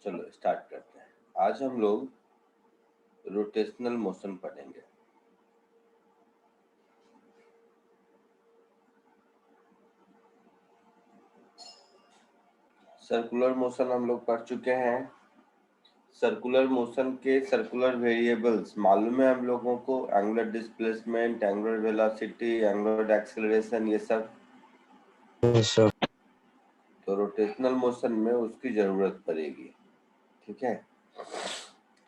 चलो स्टार्ट करते हैं। आज हम लोग रोटेशनल मोशन पढ़ेंगे। सर्कुलर मोशन हम लोग पढ़ चुके हैं। सर्कुलर मोशन के सर्कुलर वेरिएबल्स मालूम है हम लोगों को, angular displacement, angular velocity, angular acceleration, ये सब। तो रोटेशनल मोशन में उसकी जरूरत पड़ेगी, ठीक है।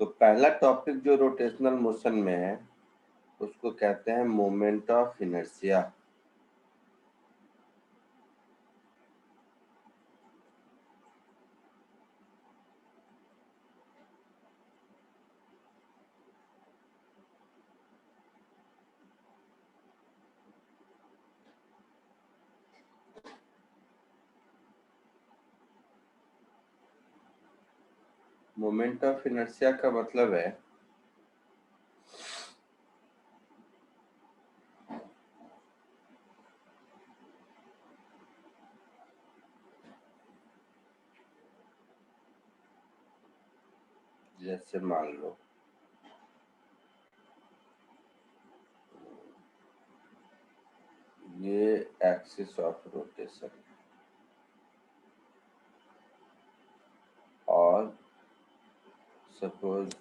तो पहला टॉपिक जो रोटेशनल मोशन में है उसको कहते हैं moment of inertia. Moment of inertia का मतलब है जैसे मान लो ये एक्सिस ऑफ रोटेशन और सपोज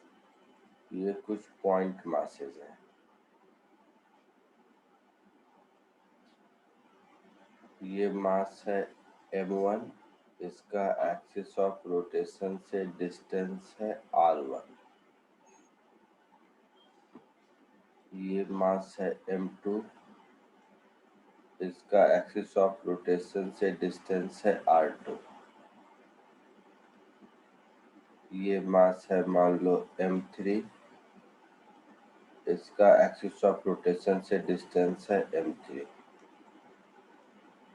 ये कुछ पॉइंट मासेस हैं। ये मास है m1, इसका एक्सिस ऑफ रोटेशन से डिस्टेंस है r1। ये मास है m2, इसका एक्सिस ऑफ रोटेशन से डिस्टेंस है r2। ये मास है मान लो m3, इसका एक्सिस ऑफ रोटेशन से डिस्टेंस है m3।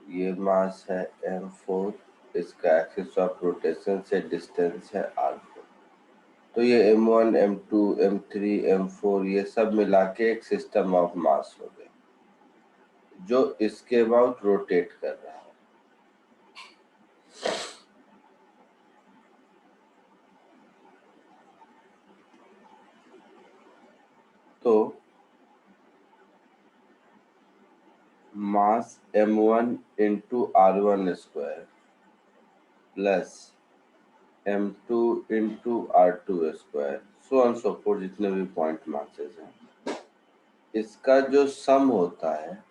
ये मास है m4, इसका एक्सिस ऑफ रोटेशन से डिस्टेंस है r4। तो ये m1, m2, m3, m4 ये सब मिला के एक सिस्टम ऑफ मास हो गए जो इसके अबाउट रोटेट कर रहा है। तो मास m1 into r1 square plus m2 into r2 square so on so fourth, जितने भी पॉइंट मासेस हैं, इसका जो सम होता है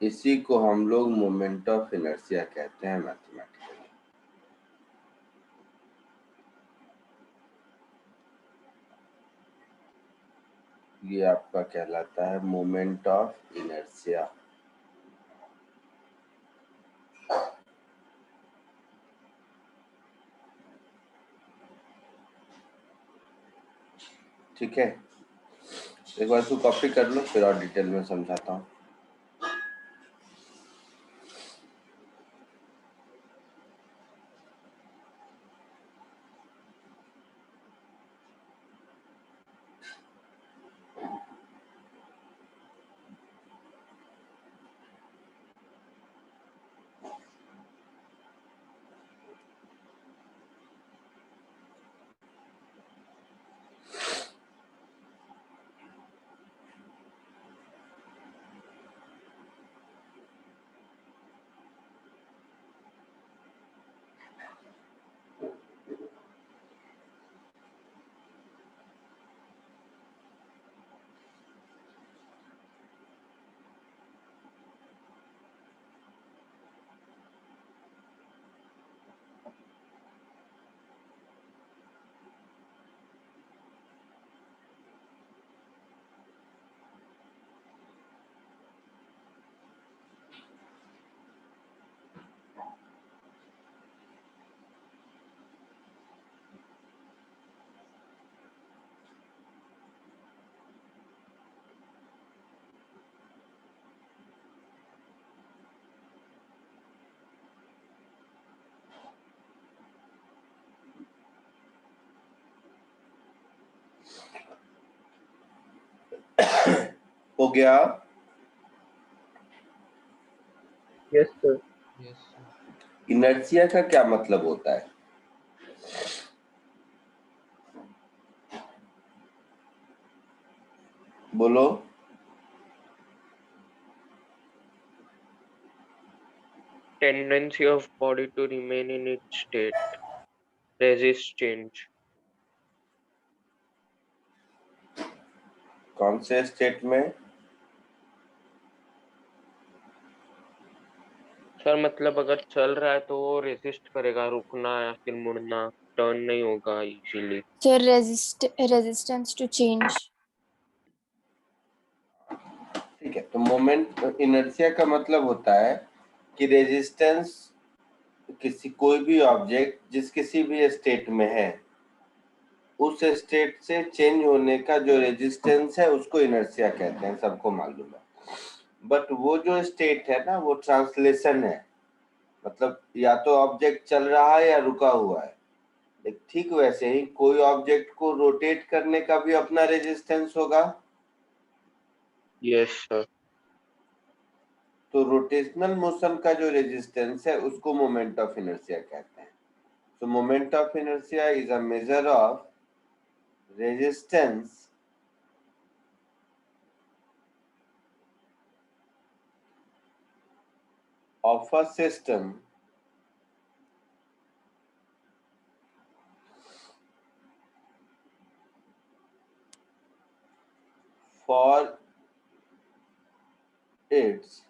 इसी को हम लोग मोमेंट ऑफ इनर्शिया कहते हैं मैथमेटिकली। ये आपका कहलाता है मोमेंट ऑफ इनर्शिया। ठीक है, एक बार इसको कॉपी कर लो, फिर और डिटेल में समझाता हूँ। हो गया? Yes sir. इनर्शिया का क्या मतलब होता है? बोलो। Tendency of body to remain in its state, resist change. कौन से स्टेट में? सर मतलब अगर चल रहा है तो वो रेसिस्ट करेगा, रुकना या फिर मुड़ना, टर्न नहीं होगा easily. Sir resistance to change. ठीक है, तो मोमेंट इनर्शिया का मतलब होता है कि रेजिस्टेंस किसी कोई भी ऑब्जेक्ट जिस किसी भी स्टेट में है उस स्टेट से चेंज होने का जो रेजिस्टेंस है उसको इनर्शिया कहते हैं, सबको मालूम है। बट वो जो स्टेट है ना वो ट्रांसलेशन है, मतलब या तो ऑब्जेक्ट चल रहा है या रुका हुआ है। ठीक वैसे ही कोई ऑब्जेक्ट को रोटेट करने का भी अपना रेजिस्टेंस होगा। Yes sir. तो रोटेशनल मोशन का जो रेजिस्टेंस है उसको मोमेंट ऑफ इनर्शिया कहते हैं। So moment of inertia is a measure of resistance of a system for its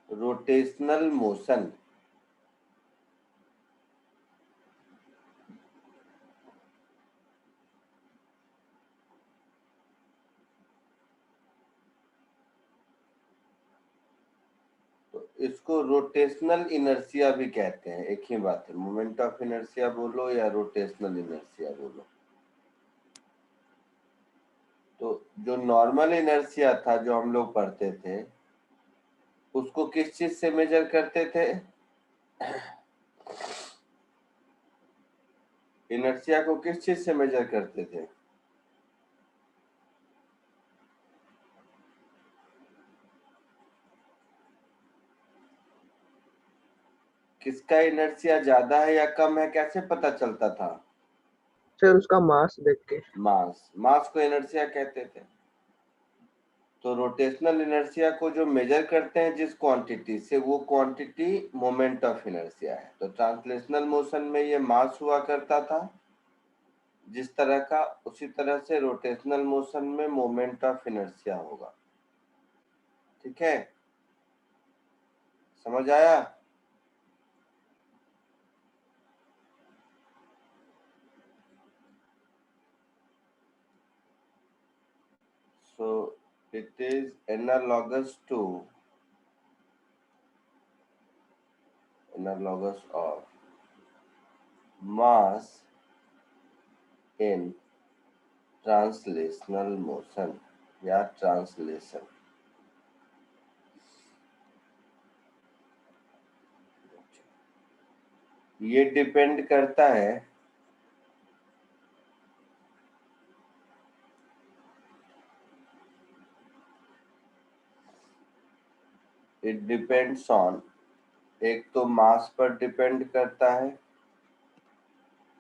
rotational motion. तो इसको रोटेशनल इनर्शिया भी कहते हैं, एक ही बात है। मोमेंट ऑफ इनर्शिया बोलो या रोटेशनल इनर्शिया बोलो। तो जो नॉर्मल इनर्शिया था जो हम लोग पढ़ते थे उसको किस चीज से मेजर करते थे? इनर्शिया को किस चीज से मेजर करते थे? किसका इनर्शिया ज्यादा है या कम है कैसे पता चलता था? सर उसका मास देख के। मास को इनर्शिया कहते थे। तो रोटेशनल इनर्शिया को जो मेजर करते हैं जिस क्वांटिटी से, वो क्वांटिटी मोमेंट ऑफ इनर्शिया है। तो ट्रांसलेशनल मोशन में ये मास हुआ करता था जिस तरह का, उसी तरह से रोटेशनल मोशन में मोमेंट ऑफ इनर्शिया होगा। ठीक है, समझ आया? So it is analogous of mass in translational motion या ट्रांसलेशन। ये डिपेंड करता है इट डिपेंड्स ऑन, एक तो मास पर डिपेंड करता है,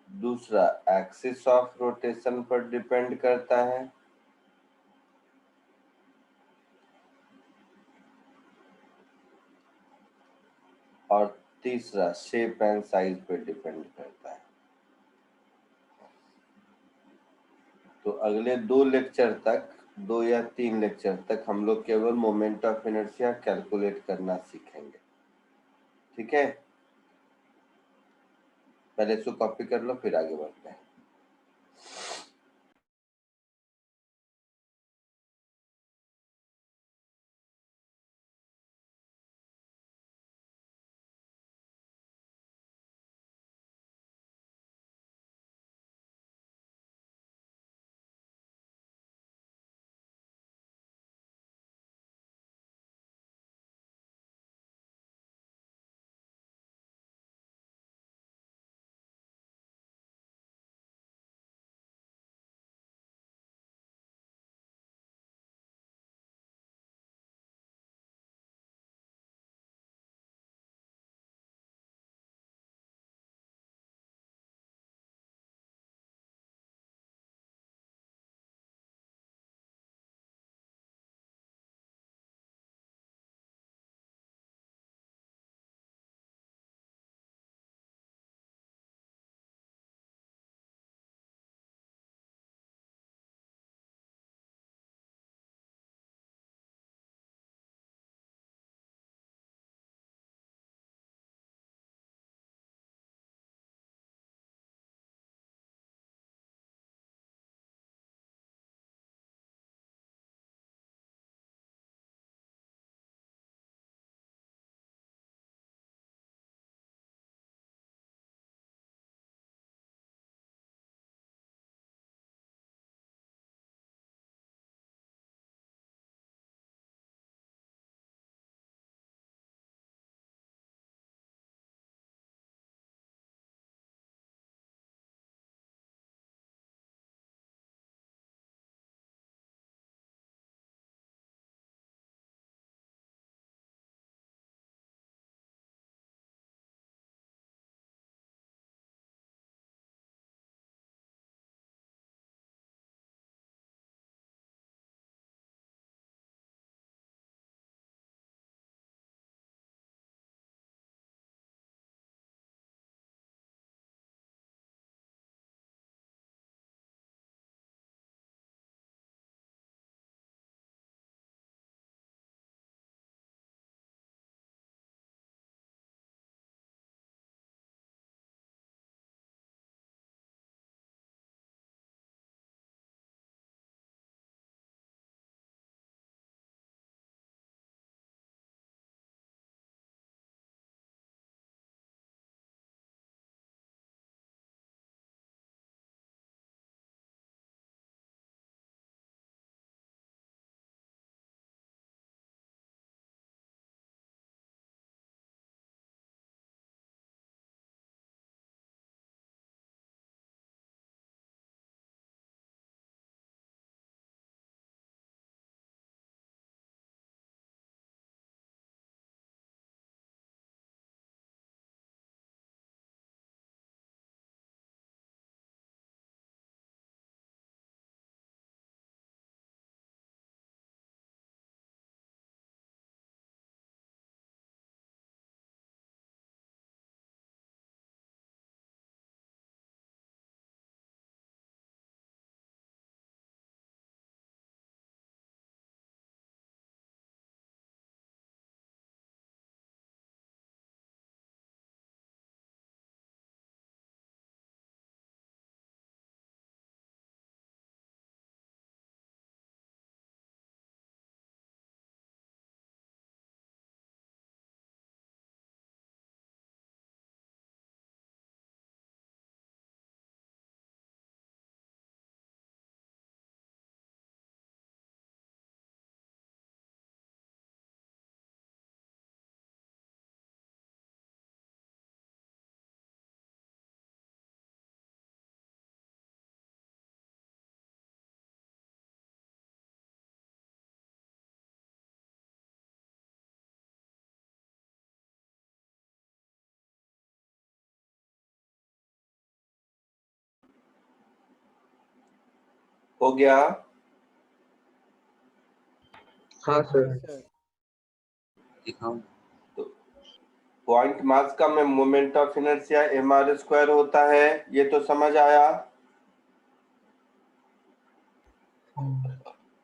दूसरा एक्सिस ऑफ रोटेशन पर डिपेंड करता है, और तीसरा शेप एंड साइज पर डिपेंड करता है। तो अगले 2 लेक्चर तक, 2 या 3 लेक्चर तक हम लोग केवल मोमेंट ऑफ इनर्शिया कैलकुलेट करना सीखेंगे। ठीक है, पहले इसको कॉपी कर लो फिर आगे बढ़ते हैं। हो गया? हाँ सर। तो पॉइंट मास का में मोमेंट ऑफ इनर्शिया mr² होता है, ये तो समझ आया।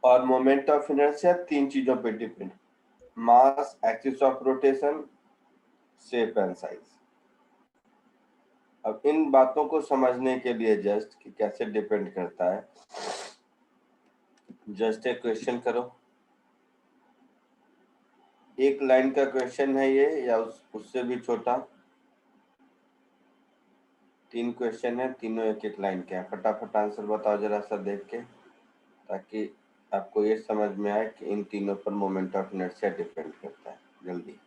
और मोमेंट ऑफ इनर्शिया 3 चीजों पे depend, mass, axis of rotation, shape and size. अब इन बातों को समझने के लिए जस्ट कि कैसे डिपेंड करता है, जस्ट एक क्वेश्चन करो। एक लाइन का क्वेश्चन है ये या उससे भी छोटा? 3 क्वेश्चन है, तीनों एक एक लाइन के हैं। फटाफट आंसर बताओ जरा सा देख के, ताकि आपको ये समझ में आए कि इन तीनों पर मोमेंट ऑफ इनर्शिया डिपेंड करता है। जल्दी।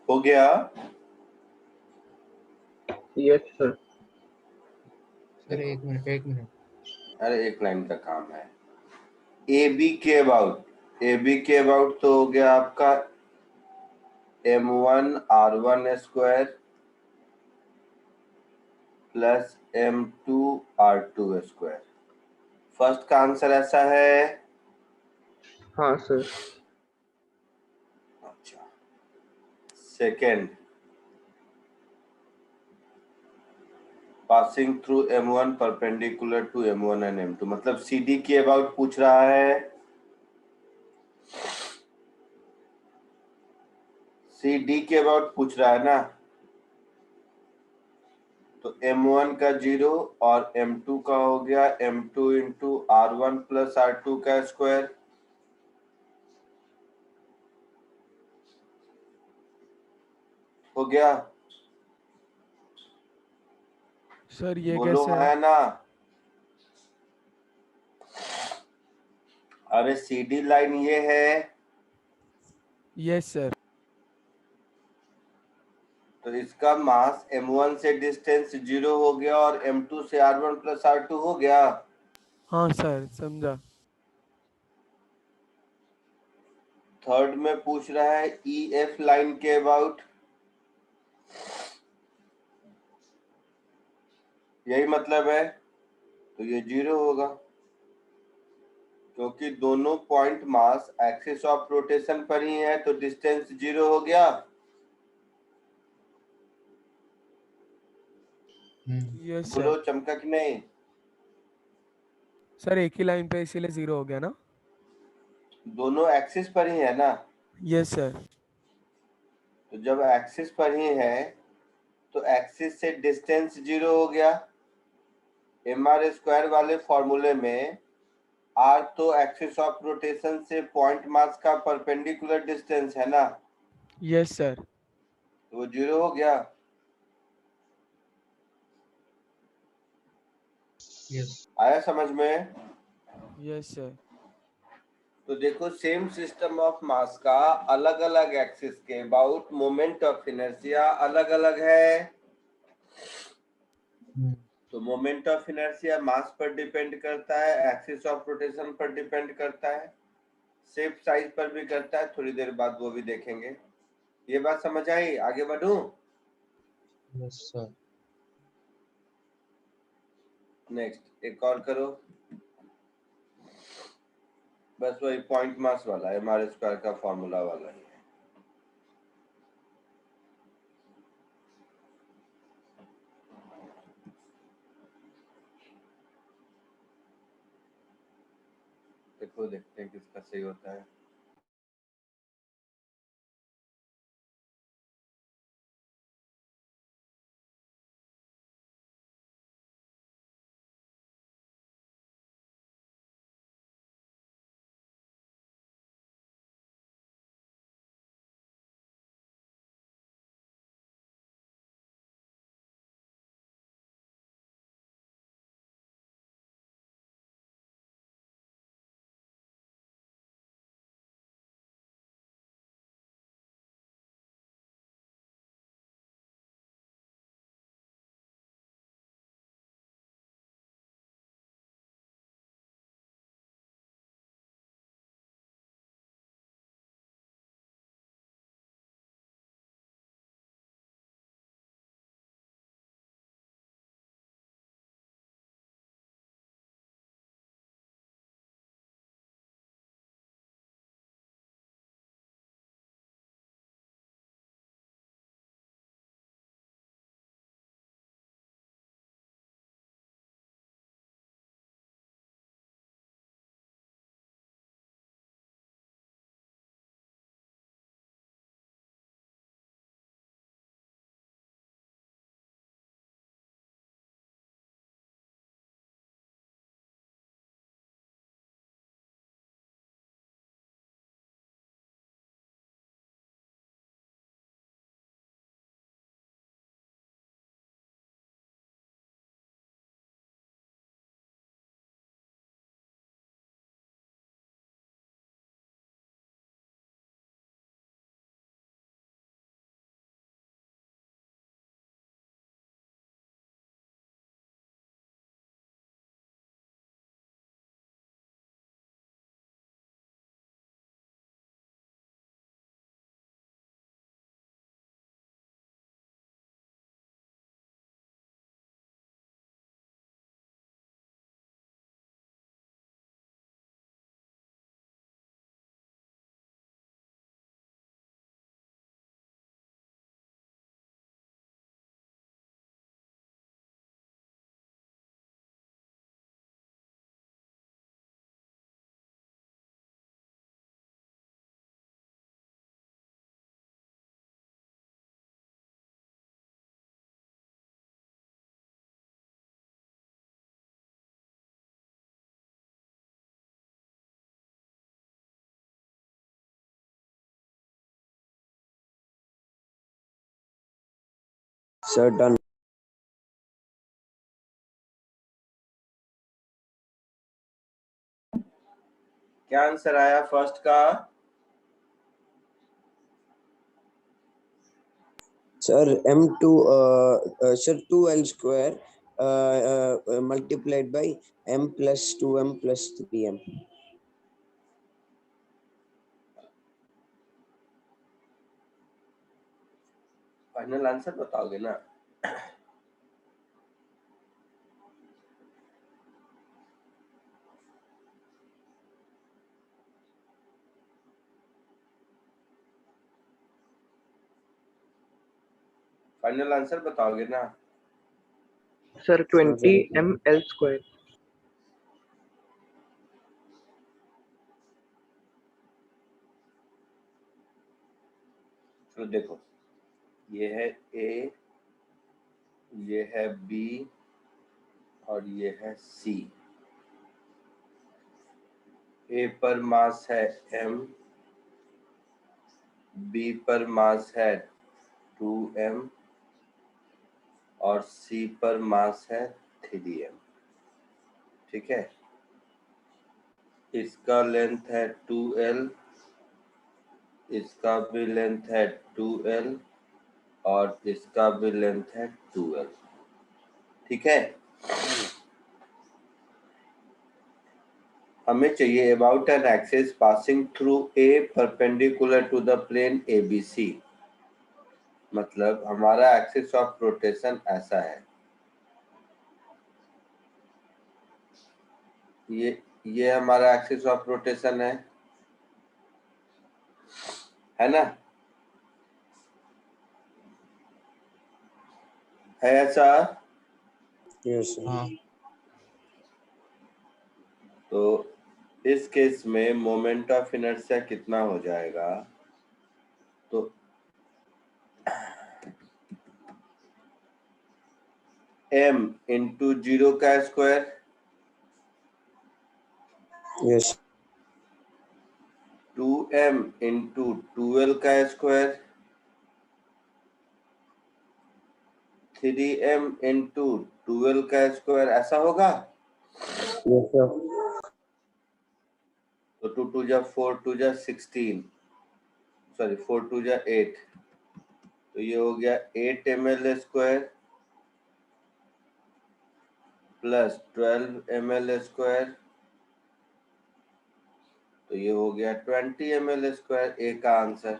हो गया? Yes sir. सर एक मिनट अरे एक लाइन का काम है। ए बी के अबाउट तो हो गया आपका m1r1 square plus m2r2 square. First का आंसर ऐसा है। हाँ सर। अच्छा, second, passing through m1 perpendicular to m1 and m2, मतलब CD के अबाउट पूछ रहा है। CD के अबाउट पूछ रहा है ना, तो m1 का 0 और m2 का हो गया m2 into r1 plus r2 का स्क्वायर। हो गया? सर ये बोलो कैसे है है? ना? अरे CD लाइन ये है, यस सर। तो इसका मास m1 से डिस्टेंस 0 हो गया और m2 से r1 प्लस r2 हो गया। हाँ सर समझा। थर्ड में पूछ रहा है EF लाइन के अबाउट, यही मतलब है, तो ये 0 होगा क्योंकि दोनों point mass axis of rotation पर ही है, तो डिस्टेंस 0 हो गया। Yes sir. बोलो चमका कि नहीं? सर एक ही लाइन पे इसीलिए 0 हो गया ना? दोनों एक्सिस पर ही है ना, यस सर। तो जब एक्सिस पर ही है तो एक्सिस से डिस्टेंस 0 हो गया। mr स्क्वायर वाले फॉर्मूले में r तो एक्सिस ऑफ रोटेशन से पॉइंट मास का परपेंडिकुलर डिस्टेंस है ना, यस सर। तो वो 0 हो गया। आया समझ में? Yes sir. तो देखो, सेम सिस्टम ऑफ मास का अलग अलग एक्सिस के अबाउट मोमेंट ऑफ इनर्शिया अलग अलग है। तो मोमेंट ऑफ इनर्शिया मास पर डिपेंड करता है, एक्सिस ऑफ रोटेशन पर डिपेंड करता है, शेप साइज पर भी करता है, थोड़ी देर बाद वो भी देखेंगे। ये बात समझ आई? आगे बढ़ूं? Yes sir. नेक्स्ट एक और करो, बस वही पॉइंट मास वाला है, mr स्क्वायर का फॉर्मूला वाला ही है। देखो, देखते हैं किसका सही होता है। Sir, done. क्या आंसर आया फर्स्ट का? Sir, M2, sir, 2L square multiplied by M plus 2M plus 3M. Final answer बताओगे ना? फाइनल आंसर बताओगे ना? Sir, 20 ml square. तो देखो, ये है A, ये है B और ये है C। A पर मास है M, B पर मास है 2M और C पर मास है 3M। ठीक है, इसका लेंथ है 2L, इसका भी लेंथ है 2L और इसका भी लेंथ है 2L। ठीक है, हमें चाहिए about an axis passing through A perpendicular to the plane ABC। मतलब हमारा एक्सिस ऑफ रोटेशन ऐसा है, ये हमारा एक्सिस ऑफ रोटेशन है ना? है ऐसा? Yes, sir. हाँ तो इस केस में मोमेंट ऑफ इनर्शिया कितना हो जाएगा? तो m इंटू 0 का square Yes. 2m into 2l का स्क्वायर 3m इंटू 2l का स्क्वायर, ऐसा होगा? Yes, sir. तो 2 2 जा 4 2 जा 16, सॉरी 4 2 जा 8, तो ये हो गया 8 ml square plus 12 ml square, तो ये हो गया 20 ml स्क्वायर। ए का आंसर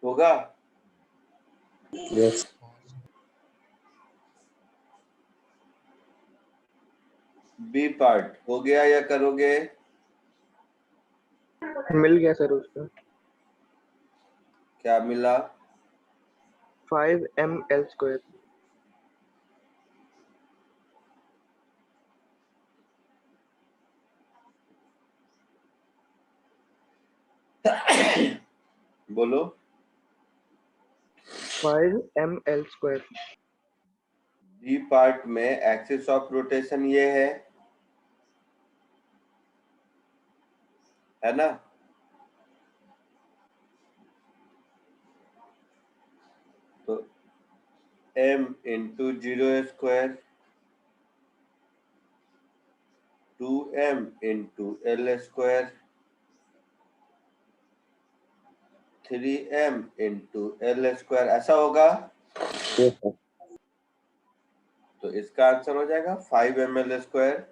होगा। Yes. बी पार्ट हो गया या करोगे? मिल गया सर उसका। क्या मिला? 5 ml square. बोलो। 5 ml square. बी पार्ट में एक्सिस ऑफ रोटेशन ये है ना? तो m into 0 square 2m into l square 3m into l square, ऐसा होगा? Yes, sir. तो इसका आंसर हो जाएगा 5 ml स्क्वायर।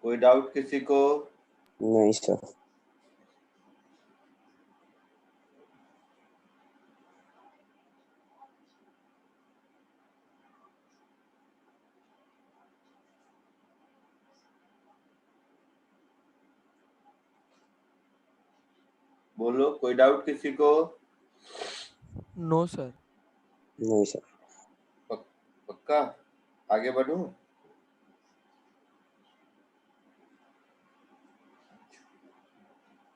कोई डाउट किसी को? नहीं sir. बोलो, कोई डाउट किसी को? No, sir. नहीं sir. पक्का आगे बढ़ूं?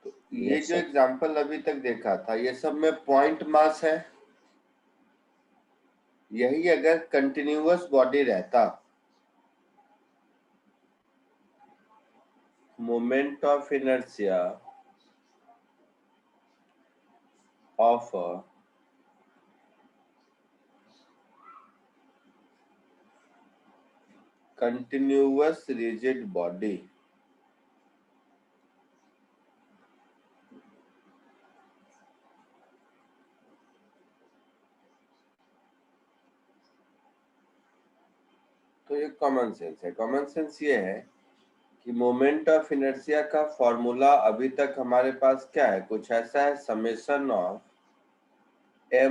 तो ये Yes, जो sir. एग्जांपल अभी तक देखा था, ये सब में पॉइंट मास है। यही अगर कंटिन्यूअस बॉडी रहता, moment of inertia of a continuous rigid body तो ये कॉमन सेंस है। कॉमन सेंस ये है कि मोमेंट ऑफ इनर्शिया का फॉर्मूला अभी तक हमारे पास क्या है, कुछ ऐसा है, समेशन ऑफ mi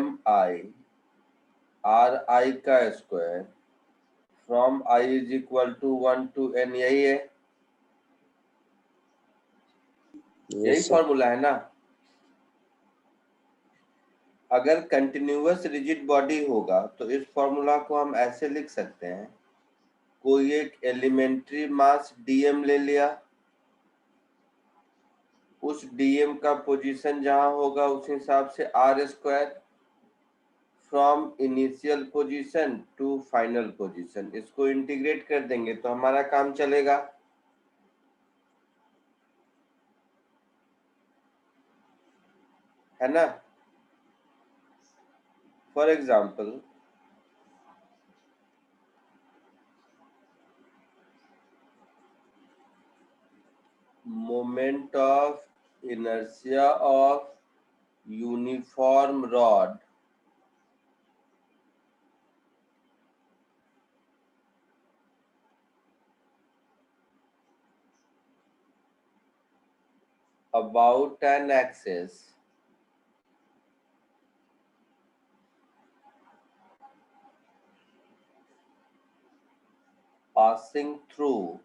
ri का square from i is equal to 1 to n, यही है, यही Yes, sir. फॉर्मूला है ना। अगर कंटिन्यूअस रिजिड बॉडी होगा तो इस फॉर्मूला को हम ऐसे लिख सकते हैं, कोई एक एलिमेंट्री मास dm ले लिया, उस dm का पोजीशन जहां होगा उस हिसाब से r square from initial position to final position, इसको इंटीग्रेट कर देंगे तो हमारा काम चलेगा। है ना। For example moment of inertia of uniform rod about an axis passing through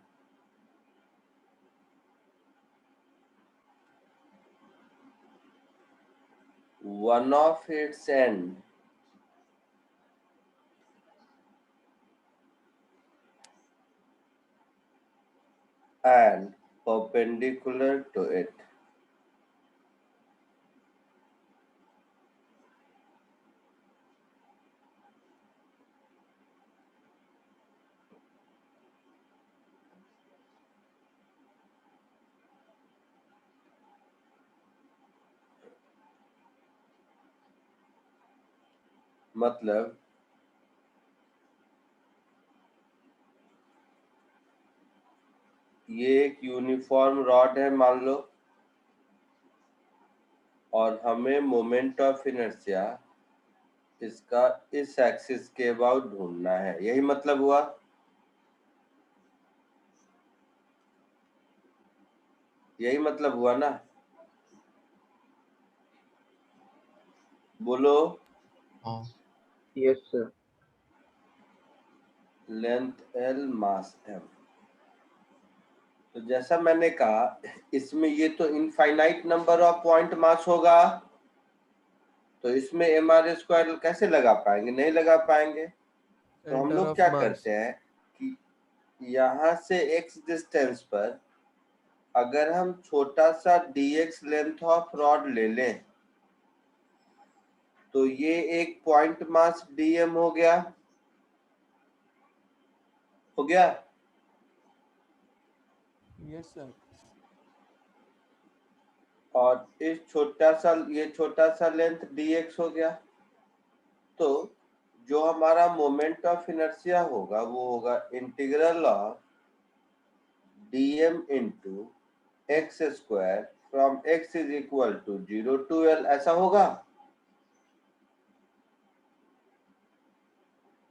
one of its end and perpendicular to it. मतलब ये एक यूनिफॉर्म रॉड है मान लो, और हमें मोमेंट ऑफ इनर्शिया इसका इस एक्सिस के अबाउट ढूंढना है, यही मतलब हुआ। यही मतलब हुआ ना, बोलो। Yes, sir. लेंथ l मास m, तो जैसा मैंने कहा इसमें ये तो infinite number of point mass होगा, तो इसमें mr स्क्वायर कैसे लगा पाएंगे, नहीं लगा पाएंगे। तो हम Center लोग of क्या mass. करते हैं कि यहाँ से x डिस्टेंस पर अगर हम छोटा सा dx लेंथ ऑफ रॉड ले लें तो ये एक पॉइंट मास dm हो गया, हो गया। Yes, sir. और इस ये छोटा सा लेंथ dx हो गया। तो जो हमारा मोमेंट ऑफ इनर्शिया होगा वो होगा integral of dm into x square from x is equal to 0 to l, ऐसा होगा।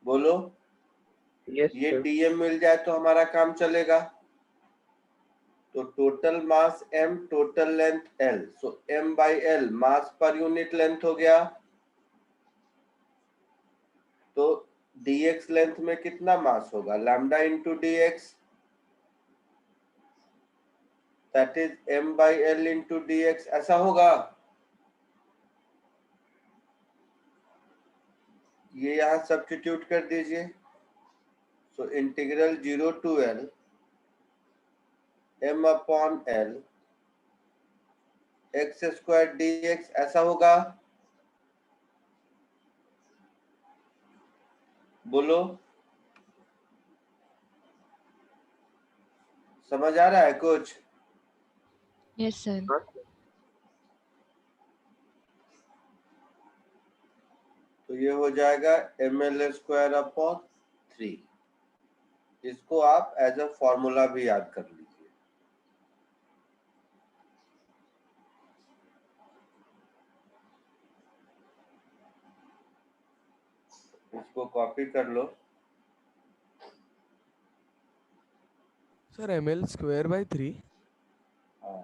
बोलो। Yes, ये sir. dm मिल जाए तो हमारा काम चलेगा। तो total mass m, total length l, so m by l mass per unit length हो गया। तो dx लेंथ में कितना मास होगा, lambda into dx, that is m by l into dx, ऐसा होगा। ये यहाँ सब्स्टिट्यूट कर दीजिए। So integral 0 to l m upon l x square dx, ऐसा होगा। बोलो, समझ आ रहा है कुछ? Yes, sir. हाँ तो ये हो जाएगा ml² अपॉन 3। इसको आप एज अ फॉर्मूला भी याद कर लीजिए। इसको कॉपी कर लो। Sir, ml square by 3. हाँ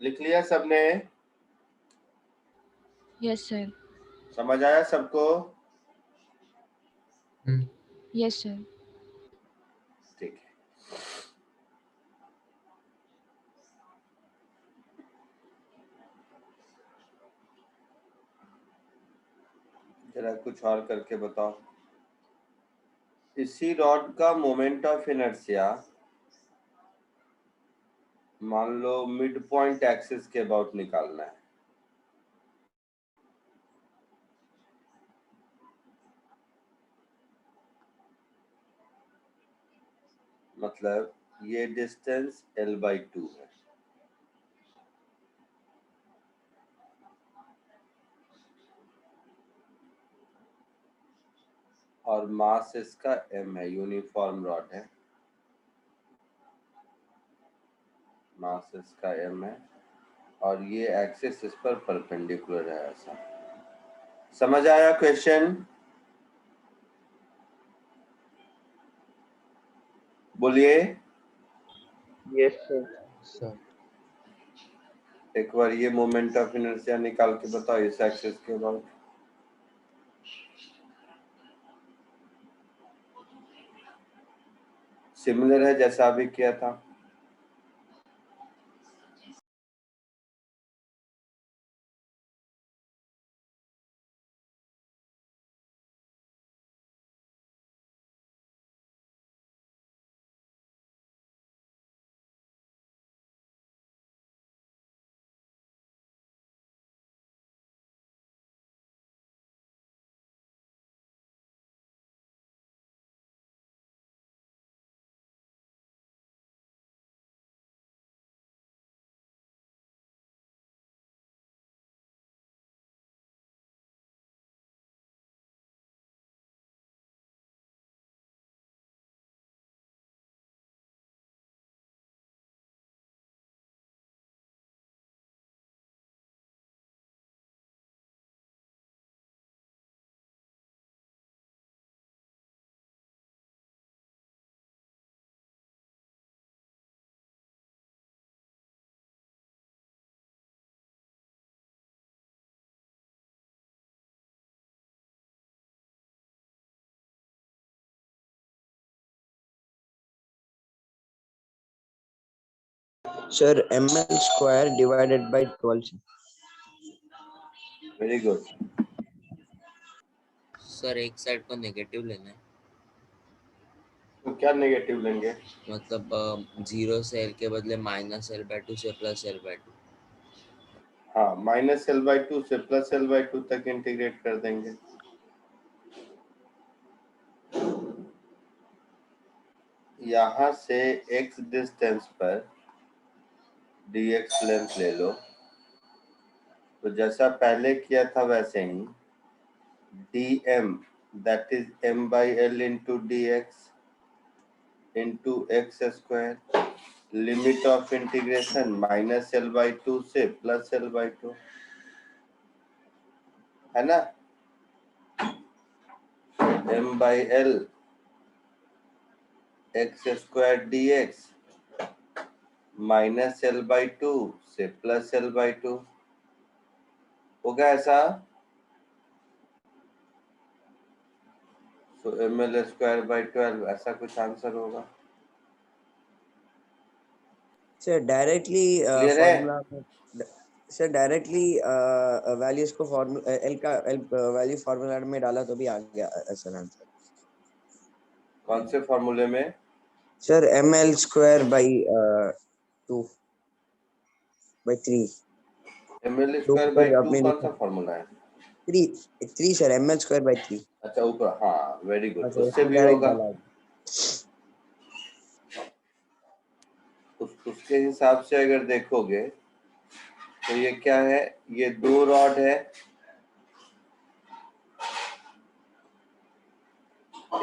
लिख लिया सबने? Yes, sir. समझ आया सबको? Yes, sir. ठीक है। जरा कुछ और करके बताओ। इसी रॉड का मोमेंट ऑफ इनर्शिया मान लो मिड पॉइंट एक्सिस के अबाउट निकालना है। मतलब ये डिस्टेंस L/2 है। और मास इसका m है, यूनिफॉर्म रॉड है। मास इसका m है और ये एक्सिस इस पर परपेंडिकुलर है। ऐसा समझ आया क्वेश्चन? बोलिए। Yes, sir. सर एक बार ये मोमेंट ऑफ इनर्शिया निकाल के बताओ इस एक्सिस के अबाउट। सिमिलर है जैसा अभी किया था। Sir, ml square divided by 12. Very good. Sir एक साइड को नेगेटिव लेना है, तो क्या नेगेटिव लेंगे? मतलब 0 से L के बदले -L/2 से +L/2। हाँ, -L/2 से +L/2 तक इंटीग्रेट कर देंगे। यहाँ से x डिस्टेंस पर dx लेंथ ले लो। तो जैसा पहले किया था वैसे ही dm that is m/l into dx into x square limit of integration -L/2 से +L/2 है ना। m/l x square dx -L/2 से +L/2 होगा ऐसा। तो ml²/12 ऐसा कुछ आंसर होगा। Sir, directly Clear है? formula. Sir, directly values को formula L का L value formula में डाला तो भी आ गया सर आंसर। कौन से फॉर्मूले में? Sir, ml square by 2 by 3. ml²/2 कौन सा फॉर्मूला है? 3 sir, ml square by 3. अच्छा ऊपर, हाँ वेरी गुड, अच्छा, उससे भी डायरेक्ट होगा। डाला है। उसके हिसाब से अगर देखोगे तो ये क्या है, ये 2 रॉड है,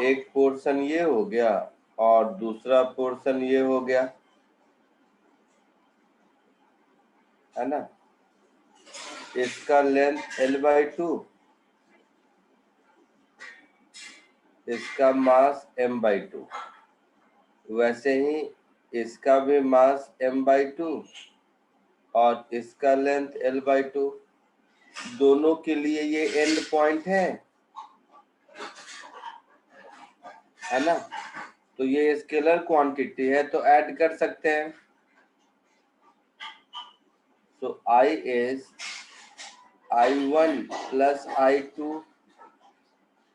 एक पोर्शन ये हो गया और दूसरा पोर्शन ये हो गया, है ना। इसका लेंथ L/2, इसका मास m/2, वैसे ही इसका भी मास m/2 और इसका लेंथ L/2। दोनों के लिए ये एंड पॉइंट है ना? तो ये स्केलर क्वांटिटी है तो ऐड कर सकते हैं। तो I is I1 plus I2।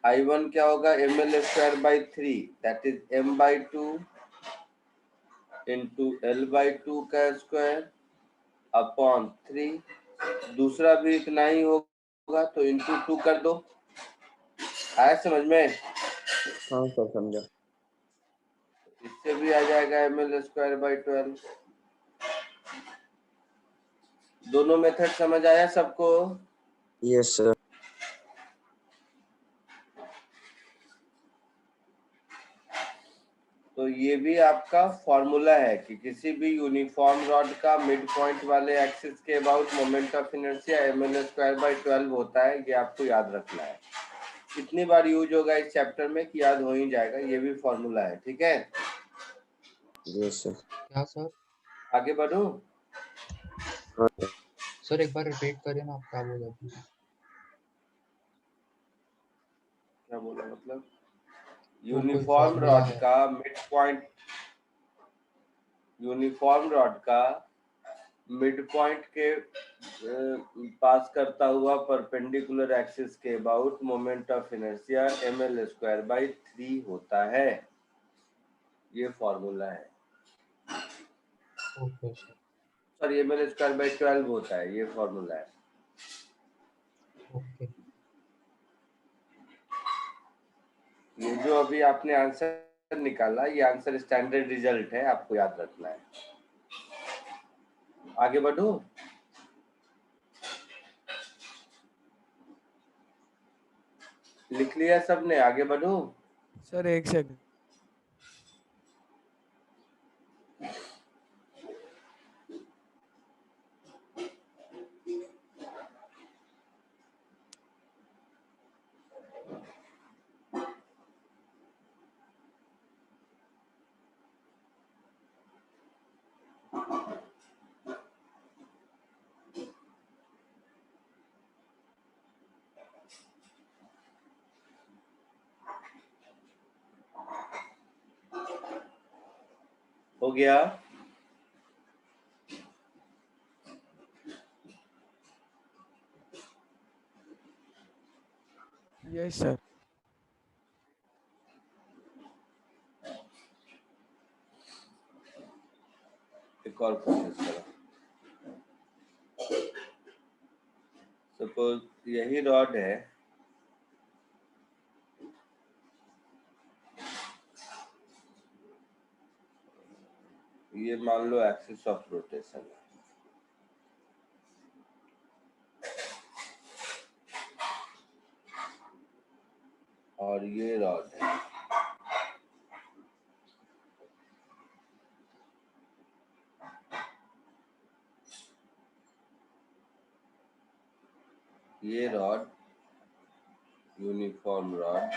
I1 क्या होगा? ml²/3 that is m/2 into L/2 का स्क्वायर अपॉन 3। दूसरा भी इतना ही होगा तो इंटू 2 कर दो। आया समझ में? हाँ सर समझा। इससे भी आ जाएगा ml²/12। दोनों मेथड समझ आया सबको? Yes sir. तो ये भी आपका फॉर्मूला है कि किसी भी यूनिफॉर्म रॉड का मिड पॉइंट वाले एक्सिस के about moment of inertia ml²/12 होता है। ये आपको याद रखना है। कितनी बार यूज होगा इस चैप्टर में कि याद हो ही जाएगा। ये भी फॉर्मूला है, ठीक है? Yes sir. क्या सर? आगे बढ़ूं? हाँ सर एक बार रिपीट करिए ना, आप क्या बोल रहे थे? क्या बोला मतलब? वो कोई यूनिफॉर्म फॉर्मूला रॉड है। का मिड पॉइंट, यूनिफॉर्म रॉड का मिड पॉइंट के पास करता हुआ परपेंडिकुलर एक्सिस के about moment of inertia ml²/3 होता है। ये फॉर्मूला है। Okay sir. सॉरी, ml²/12 होता है। ये फॉर्मूला है। ओके। ये जो अभी आपने आंसर निकाला, ये आंसर स्टैंडर्ड रिजल्ट है, आपको याद रखना है। आगे बढ़ूं? लिख लिया सबने? आगे बढ़ूं? सर एक सेकंड। हो गया? Yes sir. एक और कोशिश करो। सपोज यही रॉड है, ये मान लो एक्सिस ऑफ रोटेशन है, और ये रॉड है। ये रॉड यूनिफॉर्म रॉड,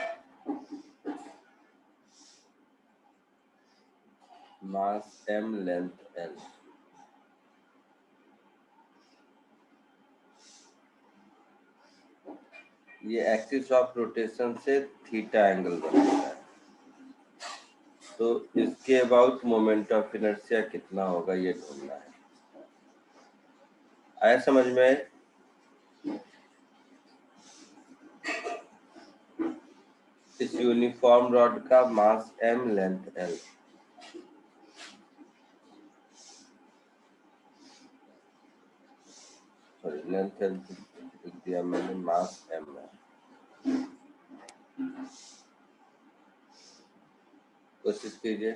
मास m, लेंथ l। ये एक्सिस ऑफ रोटेशन से थीटा एंगल बनता है। तो इसके अबाउट मोमेंट ऑफ इनर्शिया कितना होगा ये ढूंढना है। आया समझ में? इस यूनिफॉर्म रॉड का मास m, length l। Sorry, length l लिख दिया मैंने, मास m है। कोशिश कीजिए।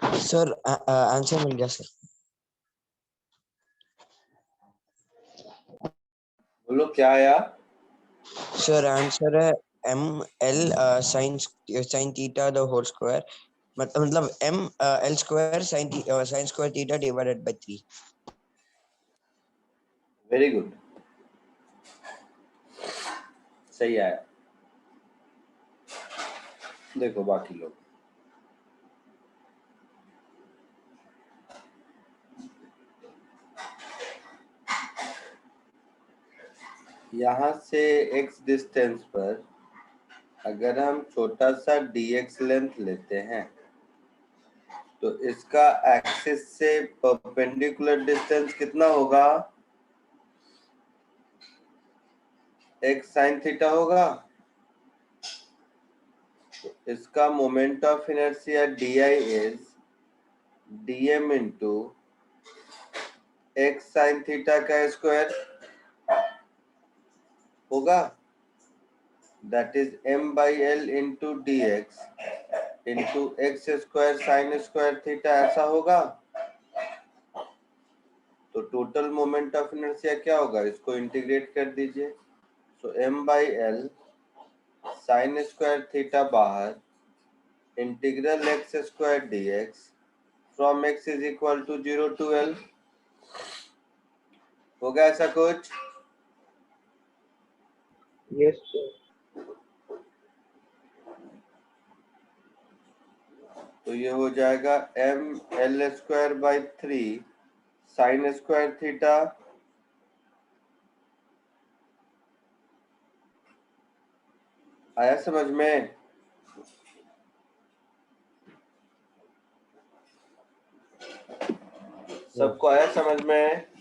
सर आंसर मिल गया सर। बोलो क्या आया? सर आंसर है m l sine theta the whole square, मतलब m l square sine square theta divided by 3। Very good, सही आया। देखो बाकी लोग, यहाँ से x डिस्टेंस पर अगर हम छोटा सा dx लेंथ लेते हैं तो इसका एक्सिस से परपेंडिकुलर डिस्टेंस कितना होगा? x sin थीटा होगा। तो इसका moment of inertia di is dm into x sin theta का स्क्वायर होगा, that is m by l into dx into x square sine square theta, ऐसा होगा। तो टोटल मोमेंट ऑफ इनर्शिया क्या होगा? इसको इंटीग्रेट कर दीजिए। So m by l sine square theta बाहर, integral x square dx from x is equal to 0 to l। होगा ऐसा कुछ? Yes sir. तो ये हो जाएगा m l square by 3 sine square theta आया समझ में? सबको आया समझ में?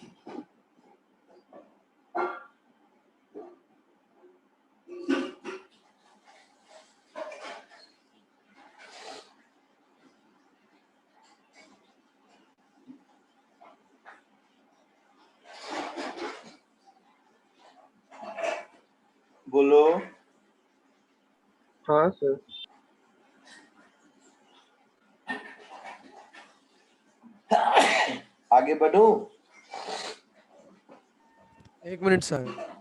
बोलो। हाँ सर। आगे बढ़ूं? 1 मिनट सर।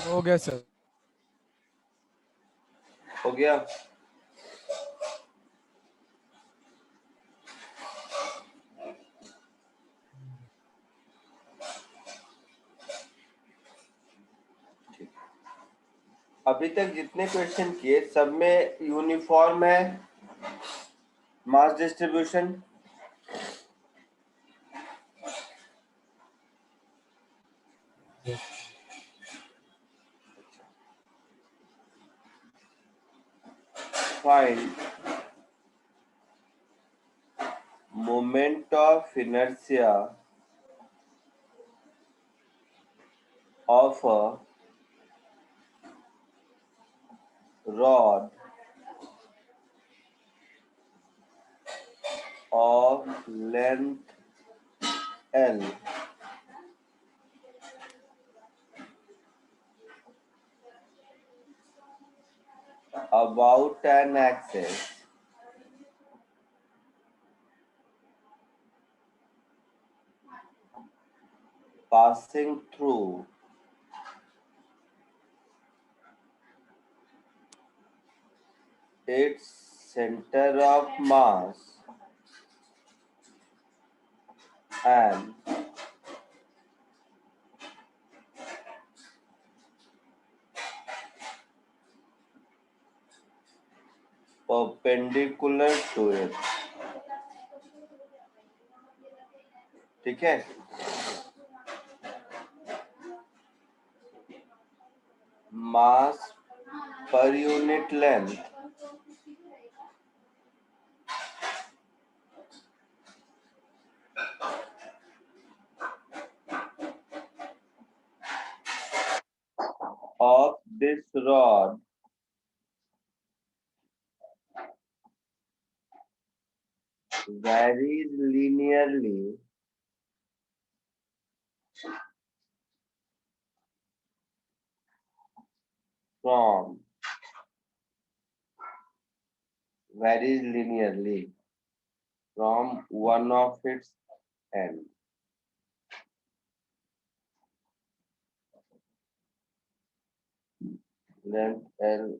हो गया सर। हो गया। अभी तक जितने क्वेश्चन किए सब में यूनिफॉर्म है mass distribution? Find moment of inertia of a rod of length L about an axis passing through its center of mass and perpendicular to it. ठीक है, mass per unit length of this rod varies linearly from one of its end. Length L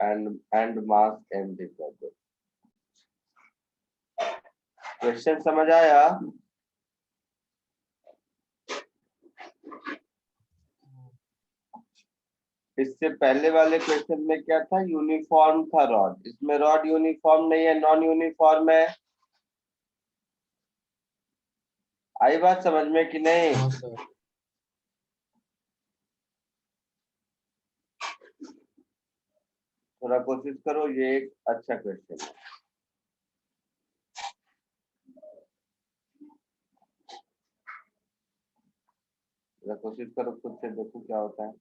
and mass M दिखा. Question समझ आया? इससे पहले वाले question में क्या था? यूनिफॉर्म था रॉड. इसमें रॉड यूनिफॉर्म नहीं है, नॉन यूनिफॉर्म है. आई बात समझ में कि नहीं? हाँ सर। थोड़ा कोशिश करो, ये एक अच्छा क्वेश्चन है. थोड़ा कोशिश करो, खुद से देखो क्या होता है.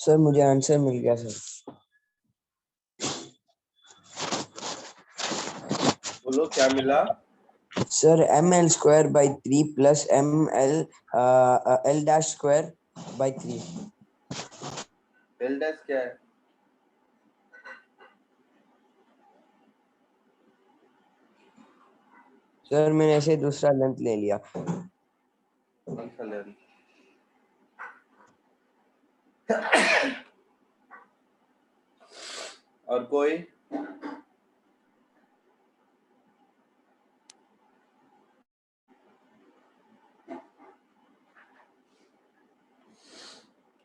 सर मुझे आंसर मिल गया सर। बोलो क्या मिला? Sir ml square by 3 plus ml l dash square by 3। L dash क्या है? सर मैंने ऐसे दूसरा लेंथ ले लिया। कौन सा लेंथ? और कोई?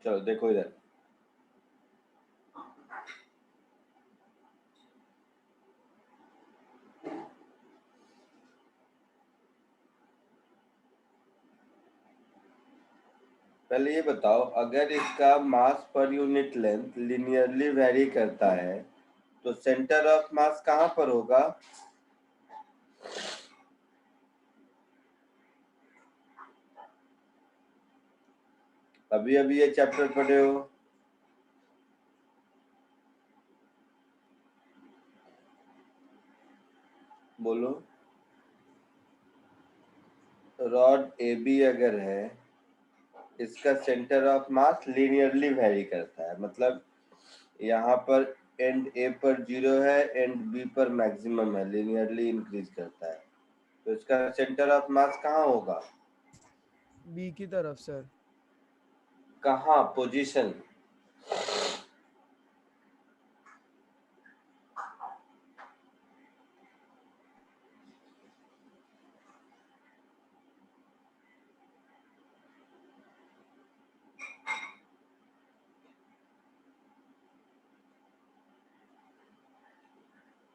चलो देखो इधर। पहले ये बताओ, अगर इसका मास per unit length linearly very करता है तो सेंटर ऑफ मास कहाँ पर होगा? अभी अभी ये चैप्टर पढ़े हो। बोलो। रॉड ए बी अगर है, इसका centre of mass linearly very करता है, मतलब यहाँ पर एंड ए पर 0 है, एंड बी पर मैक्सिमम है, लीनियरली इंक्रीज करता है, तो इसका सेंटर ऑफ मास कहाँ होगा? बी की तरफ सर। कहाँ? पोजीशन?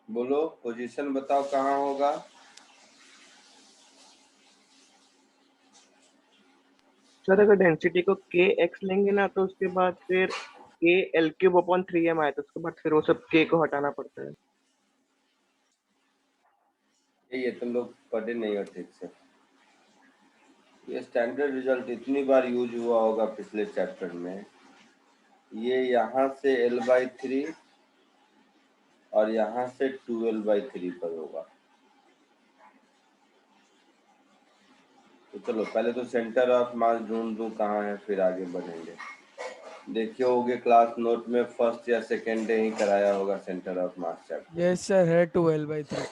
बोलो, पोजीशन बताओ कहाँ होगा? सर अगर डेंसिटी को के एक्स लेंगे ना तो उसके बाद फिर के एल क्यूब अपॉन 3m आया, तो उसके बाद फिर वो सब के को हटाना पड़ता है। ये तुम लोग पढ़े नहीं हो ठीक से। ये स्टैंडर्ड रिजल्ट इतनी बार यूज हुआ होगा पिछले चैप्टर में। ये यहाँ से l/3 और यहाँ से 2l/3 पर होगा। तो चलो पहले तो सेंटर ऑफ मास ढूंढ दूं कहाँ है, फिर आगे बढ़ेंगे। देखिए होगे क्लास नोट में फर्स्ट या सेकेंड डे ही कराया होगा centre of mass chapter. Yes sir है 12/3।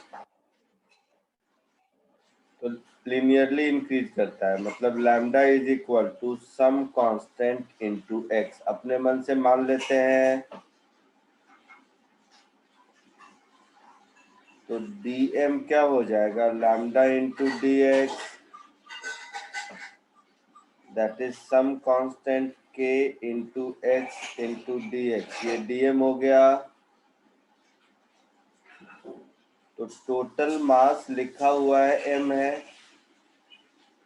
तो लिनियरली इंक्रीज करता है, मतलब lambda is equal to some constant into x. अपने मन से मान लेते हैं, तो dm क्या हो जाएगा? Lambda into d x, that is some constant k into x into d x. ये dm हो गया। तो टोटल मास लिखा हुआ है m है,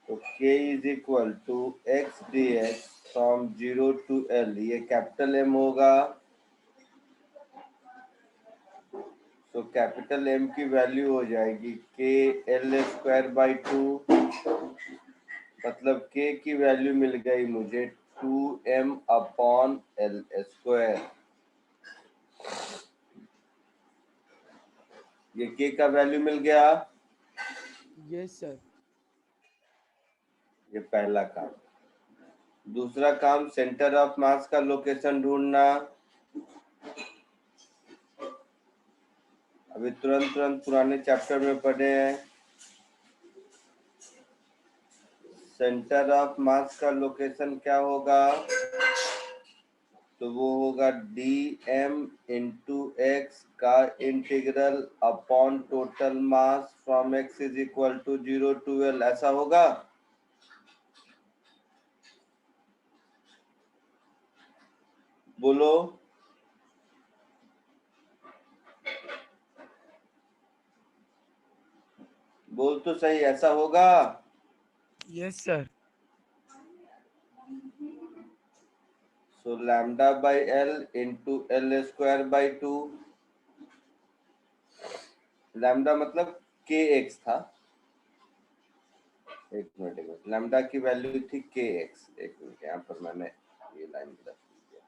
तो k is equal to x d x फ्रॉम 0 टू l। ये कैपिटल M होगा। तो कैपिटल M की वैल्यू हो जाएगी k l स्क्वायर बाई 2, मतलब k की वैल्यू मिल गई मुझे 2m अपॉन l स्क्वायर। ये k का वैल्यू मिल गया। Yes sir. ये पहला काम। दूसरा काम, सेंटर ऑफ मास का लोकेशन ढूंढना। अभी तुरंत पुराने चैप्टर में पढ़े हैं। सेंटर ऑफ मास का लोकेशन क्या होगा? तो वो होगा dm इंटू एक्स का इंटीग्रल अपॉन टोटल मास फ्रॉम x is equal to 0 to l। ऐसा होगा। बोलो। बोल तो सही, ऐसा होगा। Yes sir. So lambda by l into l square by 2। Lambda मतलब kx था। एक मिनट, लैम्डा की वैल्यू थी kx। एक मिनट, यहाँ पर मैंने ये लाइन रख दिया।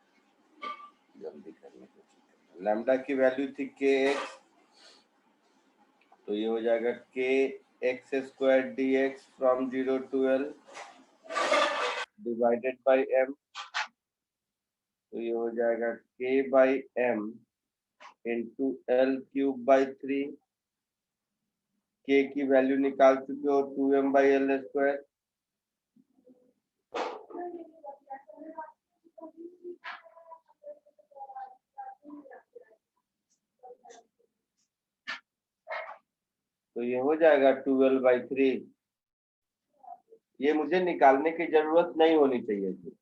लैम्डा की वैल्यू थी के एक्स, तो ये हो जाएगा k x square d x फ्रॉम 0 to L divided by m, तो ये हो जाएगा k by m into l cube by 3। K की वैल्यू निकाल चुके हो 2m बाई एल स्क्वायर। तो ये हो जाएगा 12/3। ये मुझे निकालने की जरूरत नहीं होनी चाहिए थी,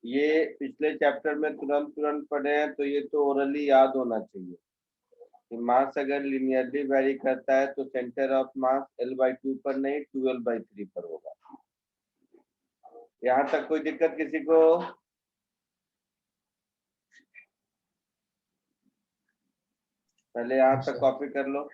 ये पिछले चैप्टर में तुरंत पढ़े हैं, तो ये तो ओरली याद होना चाहिए कि मास अगर लिनियरली वेरी करता है तो सेंटर ऑफ मास L/2 पर नहीं 12/3 पर होगा। यहाँ तक कोई दिक्कत किसी को? पहले यहाँ तक कॉपी कर लो।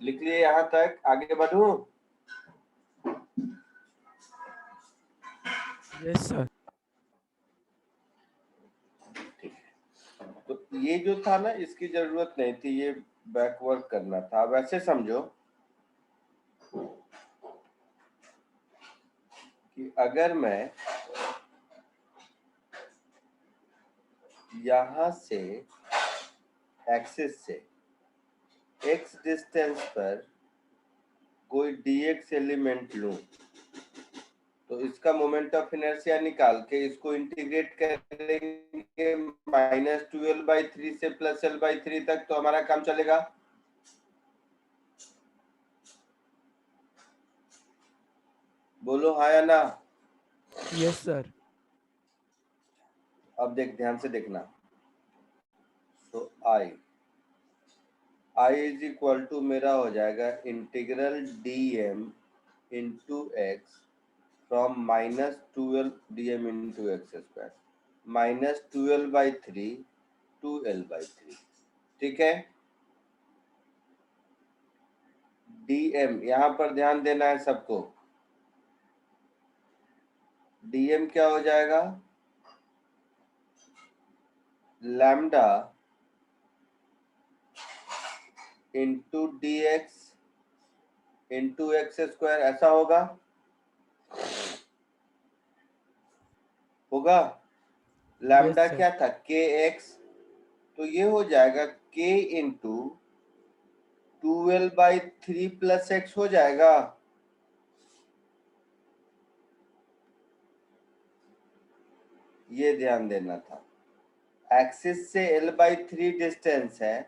लिख लिए यहाँ तक, आगे बढ़ूं? Yes sir. तो ये जो था ना, इसकी जरूरत नहीं थी, ये बैकवर्ड करना था। वैसे समझो कि अगर मैं यहां से एक्सिस से x डिस्टेंस पर कोई dx एलिमेंट लूं, तो इसका मोमेंट ऑफ इनर्शिया निकाल के इसको इंटीग्रेट करेंगे -12/3 से +L/3 तक, तो हमारा काम चलेगा। बोलो हाँ या ना? Yes sir. अब ध्यान से देखना। सो I इज इक्वल टू मेरा हो जाएगा integral dm into x from -12 dm into x square -12/3 to L/3। ठीक है, dm यहाँ पर ध्यान देना है सबको। dm क्या हो जाएगा? Lambda into dx into x square, ऐसा होगा? Lambda sir. क्या था? kx, तो ये हो जाएगा k इंटू 12/3 प्लस एक्स हो जाएगा। ये ध्यान देना था। एक्सिस से l/3 डिस्टेंस है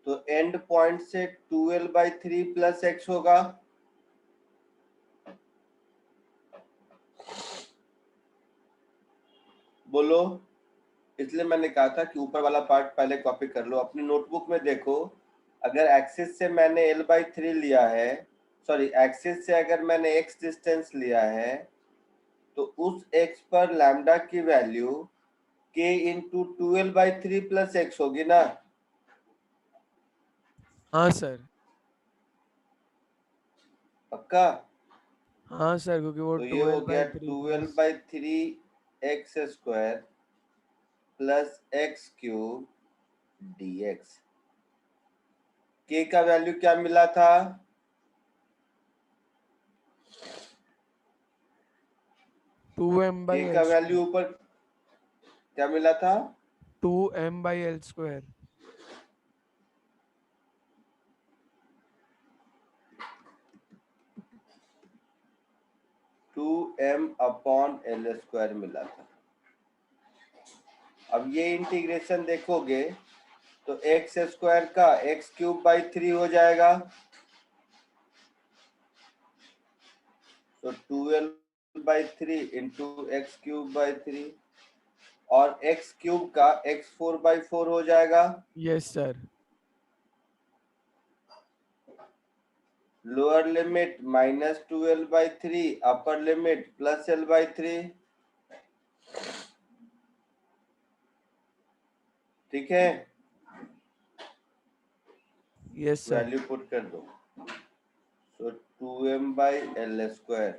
तो एंड पॉइंट से 12/3 प्लस एक्स होगा। बोलो। इसलिए मैंने कहा था कि ऊपर वाला पार्ट पहले कॉपी कर लो। अपनी नोटबुक में देखो, अगर एक्सिस से मैंने l/3 लिया है, सॉरी एक्सिस से अगर मैंने x डिस्टेंस लिया है तो उस x पर लैम्डा की value k into 12/3 plus x होगी ना। हाँ सर। पक्का? हाँ सर, क्योंकि वो तो ये हो गया 12/3 12/3 x square plus x cube dx। k का वैल्यू क्या मिला था? टू एम बाई k का एल वैल्यू ऊपर क्या मिला था? 2m/l²। 2m/l² मिला था। अब ये इंटीग्रेशन देखोगे तो एक्स स्क्वायर का x³/3 हो जाएगा। तो 12/3 इंटू x³/3 और x³ का x4/4 हो जाएगा। Yes sir. Lower limit -12/3, upper limit +l/3। ठीक है, यस सर। वैल्यू पुट कर दो। तो 2m/l²।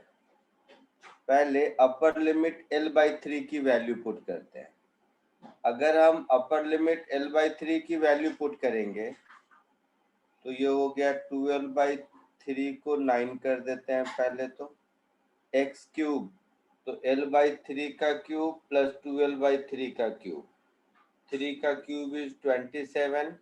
पहले अपर लिमिट l/3 की वैल्यू पुट करते हैं। अगर हम अपर लिमिट l/3 की वैल्यू पुट करेंगे तो ये हो गया 12/3 को 9 कर देते हैं पहले तो x³ तो l/3 का क्यूब प्लस 12/3 का क्यूब। 3 का क्यूब इज 27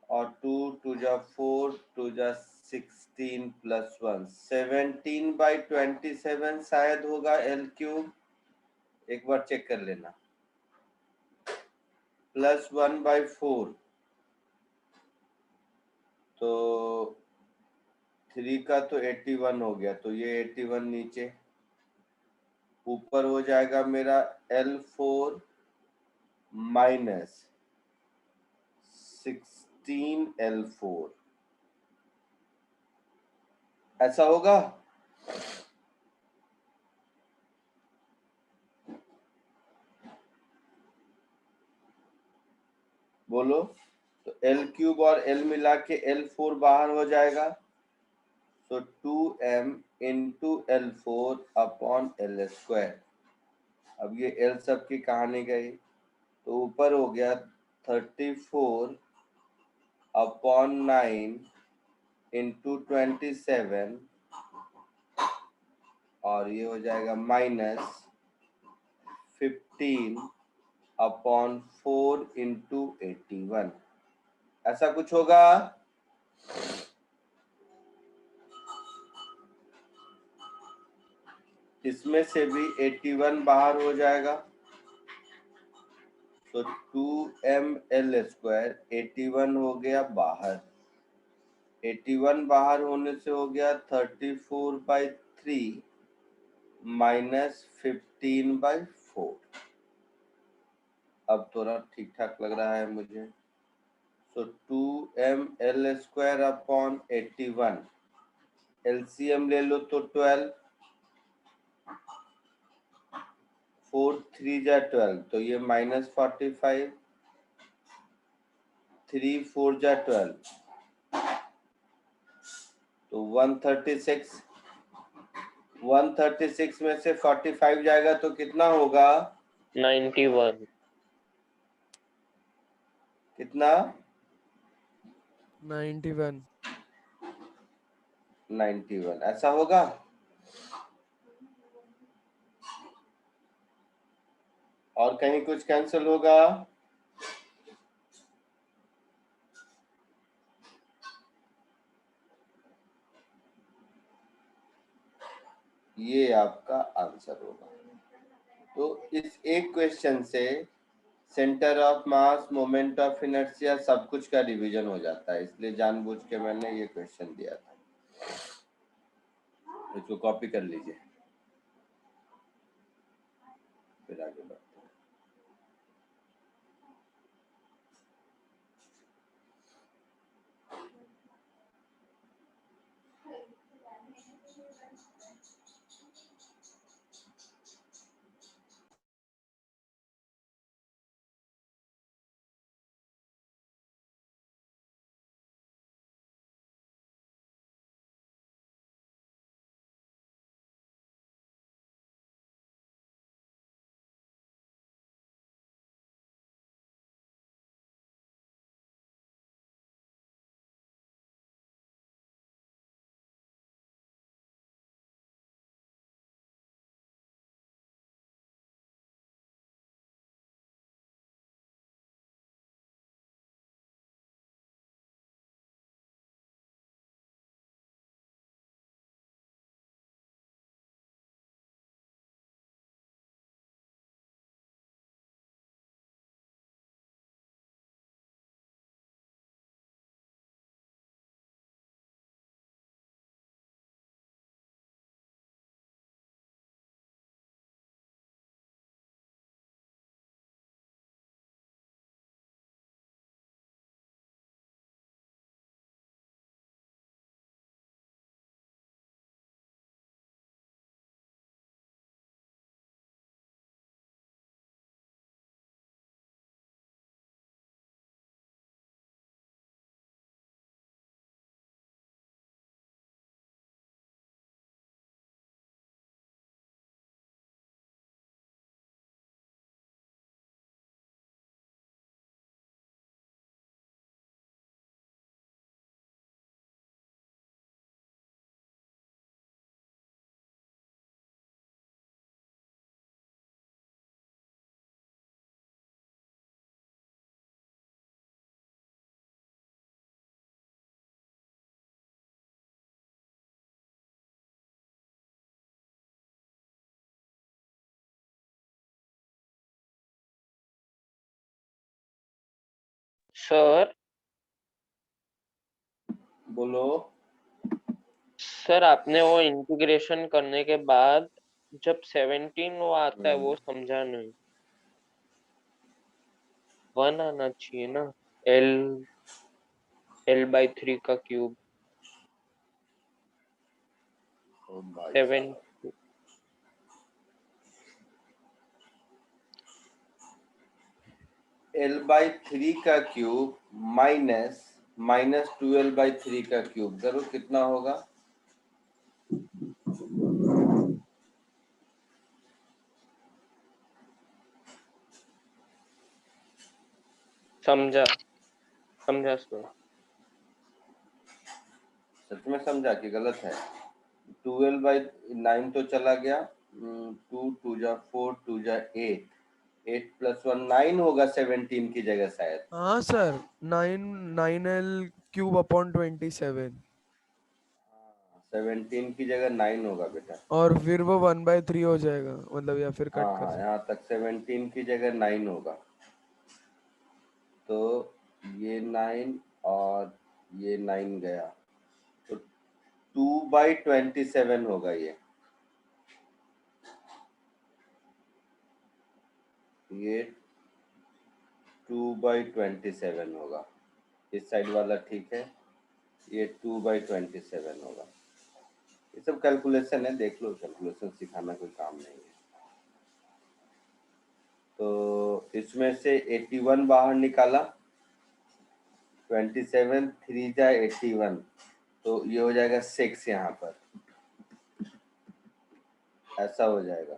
और 2 2 जा 4 2 जा 16 प्लस 1 17/27 शायद होगा l³। एक बार चेक कर लेना। प्लस 1/4 तो 3 का तो 81 हो गया, तो ये 81 नीचे। ऊपर हो जाएगा मेरा l4 माइनस 16l4। ऐसा होगा? बोलो। तो l³ और l मिला के l4 बाहर हो जाएगा। तो 2m इंटू l4/l²। अब ये l सब की कहानी गई, तो ऊपर हो गया 34/9 इंटू 27 और ये हो जाएगा -15/4 इंटू 81। ऐसा कुछ होगा? इसमें से भी 81 बाहर हो जाएगा। तो 2ml² 81 हो गया बाहर। 81 बाहर होने से हो गया 34/3 माइनस 15/4। अब थोड़ा ठीक ठाक लग रहा है मुझे। तो 2ml²/81 एलसीएम ले लो तो 12। 4 3 जा 12 तो ये -45। 3 4 जा 12 तो 136। 136 में से 45 जाएगा तो कितना होगा? 91। कितना? 91। 91। ऐसा होगा? और कहीं कुछ कैंसिल होगा? ये आपका आंसर होगा। तो इस एक क्वेश्चन से centre of mass, moment of inertia सब कुछ का रिवीजन हो जाता है, इसलिए जानबूझ के मैंने ये क्वेश्चन दिया था। इसको कॉपी कर लीजिए, फिर आगे बढ़ते हैं। सर बोलो। सर आपने वो इंटीग्रेशन करने के बाद जब 17 वो आता है वो समझा नहीं। 1 आना चाहिए ना, L/3 का क्यूब। ओ भाई 7 साहब, L/3 का क्यूब माइनस 2L/3 का क्यूब करो, कितना होगा? समझा सर। सच में समझा कि गलत है? 12/9 तो चला गया, 2 2 जा 4 2 जा 8, 8 + 1 9 होगा 17 की जगह शायद। हाँ सर, 9 क्यूब अपॉन 27 17 की जगह 9 होगा बेटा। और फिर वो 1/3 हो जाएगा, मतलब या फिर कट हाँ कर हाँ, सकते। यहाँ तक 17 की जगह 9 होगा, तो ये 9 और ये 9 गया, तो 2/27 होगा ये 2/27 होगा। इस साइड वाला ठीक है, ये 2/27 होगा। ये सब कैलकुलेशन है, देख लो, कैलकुलेशन सिखाना कोई काम नहीं है। तो इसमें से 81 बाहर निकाला, 27 3 जा 81, तो ये हो जाएगा 6 यहाँ पर, ऐसा हो जाएगा।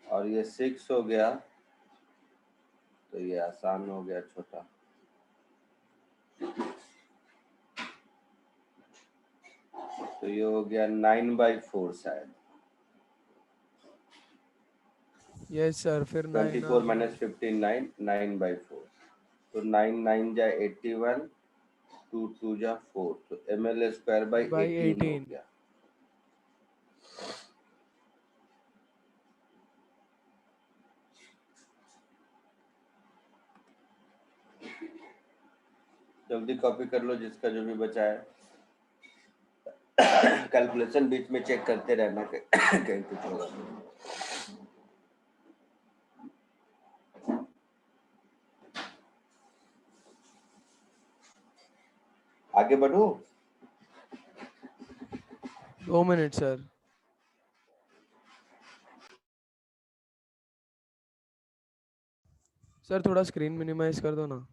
और ये 6 हो गया, तो ये आसान हो गया छोटा। तो ये हो गया 9/4 शायद। यस सर, फिर 9 24 - 15 9 9/4, तो 9 9 जा 81, 2 2 जा 4, तो ml स्क्वायर बाई by 18 हो 18. गया। जल्दी कॉपी कर लो जिसका जो भी बचा है। कैलकुलेशन बीच में चेक करते रहना कहीं कुछ होगा तो। आगे बढ़ो। 2 minutes sir. सर थोड़ा स्क्रीन मिनिमाइज कर दो ना।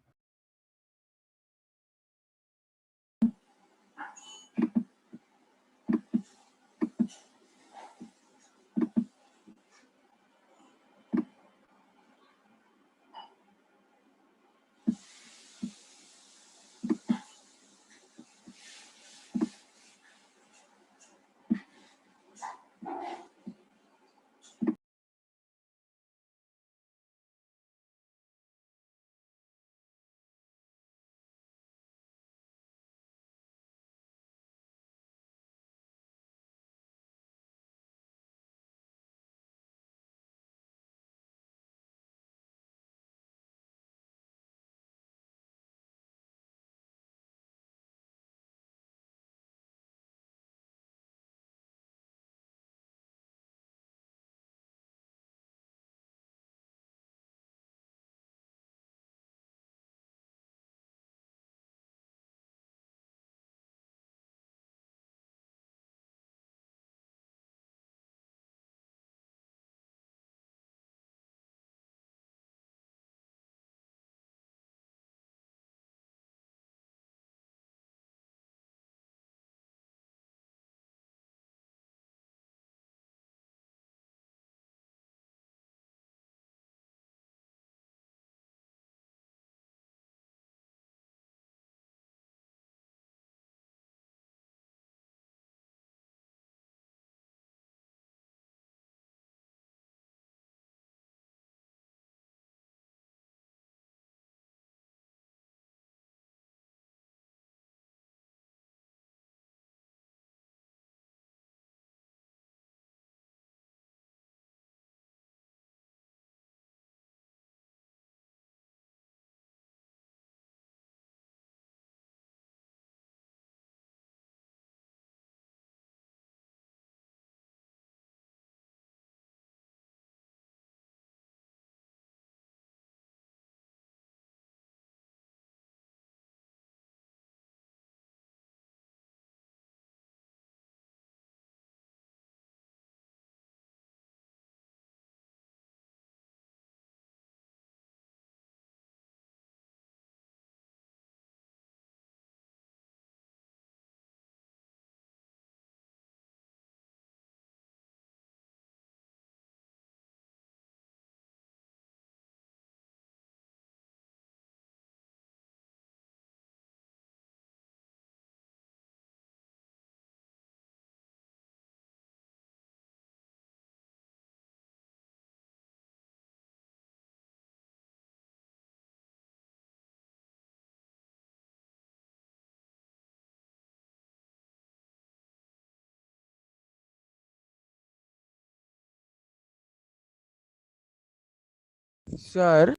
सर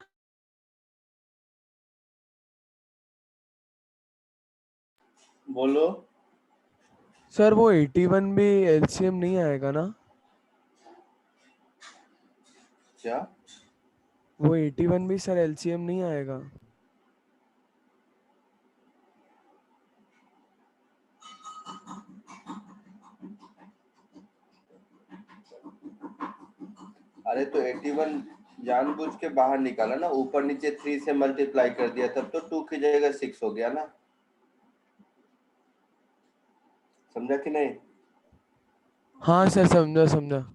बोलो। सर वो 81 भी एलसीएम नहीं आएगा ना? क्या? वो 81 भी सर एलसीएम नहीं आएगा? अरे तो 81 जानबूझ के बाहर निकाला ना, ऊपर नीचे 3 से मल्टीप्लाई कर दिया, तब तो 2 की जगह 6 हो गया ना। समझा कि नहीं? हाँ सर समझा समझा।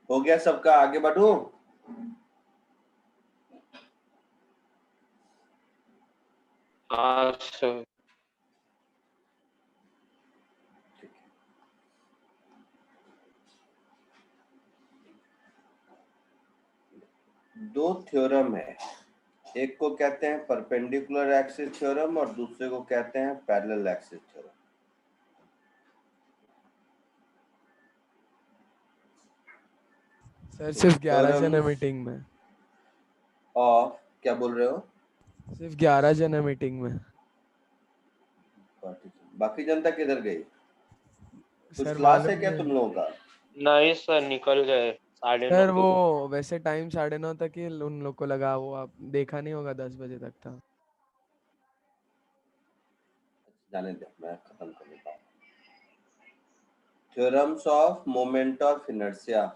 हो गया सबका, आगे बढ़ूं? हाँ सर। दो थ्योरम है, एक को कहते हैं परपेंडिकुलर एक्सिस थ्योरम और दूसरे को कहते हैं पैरेलल एक्सिस थ्योरम। सर सिर्फ 11 जन है थ्योरम मीटिंग में। ऑफ, क्या बोल रहे हो? सिर्फ 11 जन है मीटिंग में। बाकी जनता किधर गई? कुछ सर क्लास है मालूम क्या नहीं। तुम लोगों का? नहीं सर, निकल गए 9:30। सर वो वैसे टाइम 9:30 तक ही उन लोग को लगा, वो आप देखा नहीं होगा, 10 बजे तक था। जाने दे, मैं खत्म कर देता हूँ। Theorems of moment of inertia.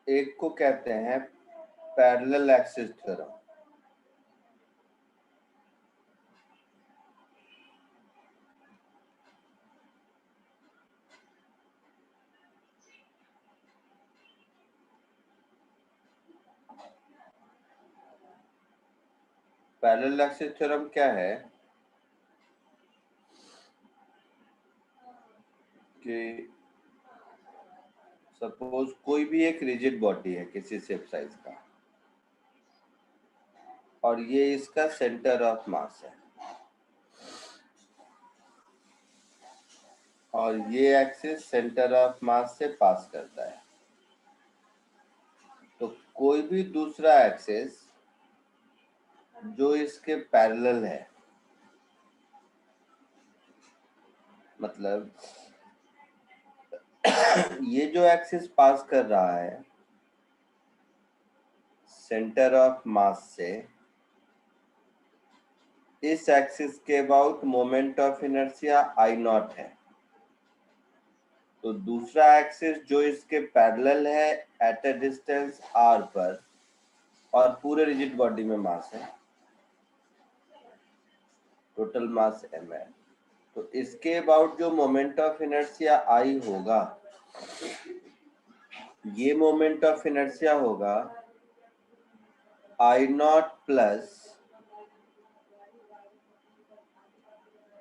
एक को कहते हैं parallel axis theorem, parallel axis theorem क्या है कि सपोज कोई भी एक रिजिड बॉडी है किसी शेप साइज का, और ये इसका सेंटर ऑफ मास है, और ये एक्सिस सेंटर ऑफ मास से पास करता है। तो कोई भी दूसरा एक्सिस जो इसके पैरेलल है, मतलब ये जो एक्सिस पास कर रहा है सेंटर ऑफ मास से, इस एक्सिस के about moment of inertia I not है। तो दूसरा एक्सिस जो इसके पैरेलल है एट अ डिस्टेंस r पर, और पूरे रिजिड बॉडी में मास है, टोटल मास m है, तो इसके अबाउट जो मोमेंट ऑफ इनर्शिया I होगा, ये मोमेंट ऑफ इनर्शिया होगा I not plus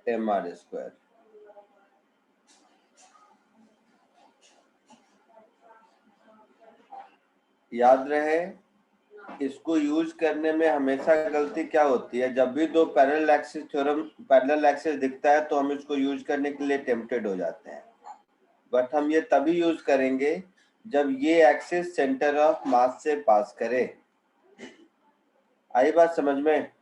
mr square. याद रहे, इसको यूज करने में हमेशा गलती क्या होती है, जब भी दो parallel axis theorem, parallel axis दिखता है तो हम इसको यूज करने के लिए टेम्पटेड हो जाते हैं, बट हम ये तभी यूज करेंगे जब ये एक्सिस सेंटर ऑफ मास से पास करे। आई बात समझ में?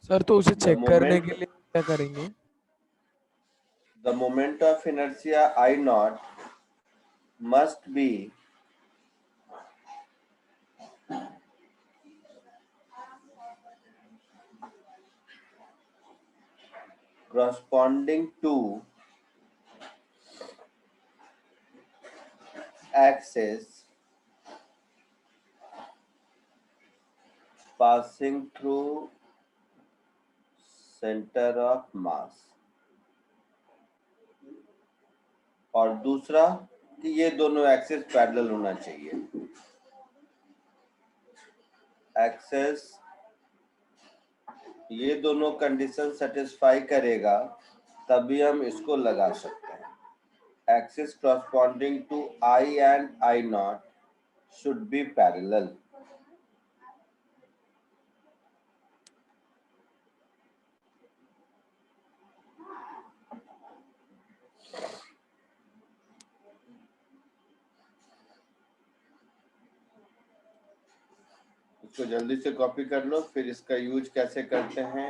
सर तो उसे द चेक करने के मोमेंट लिए क्या करेंगे? The moment of inertia I not must be corresponding to axis passing through center of mass, और दूसरा कि ये दोनों एक्सिस पैरेलल होना चाहिए। एक्सिस ये दोनों कंडीशन सेटिस्फाई करेगा तभी हम इसको लगा सकते हैं। Axis corresponding to I and I not should be parallel। इसको जल्दी से कॉपी कर लो, फिर इसका यूज कैसे करते हैं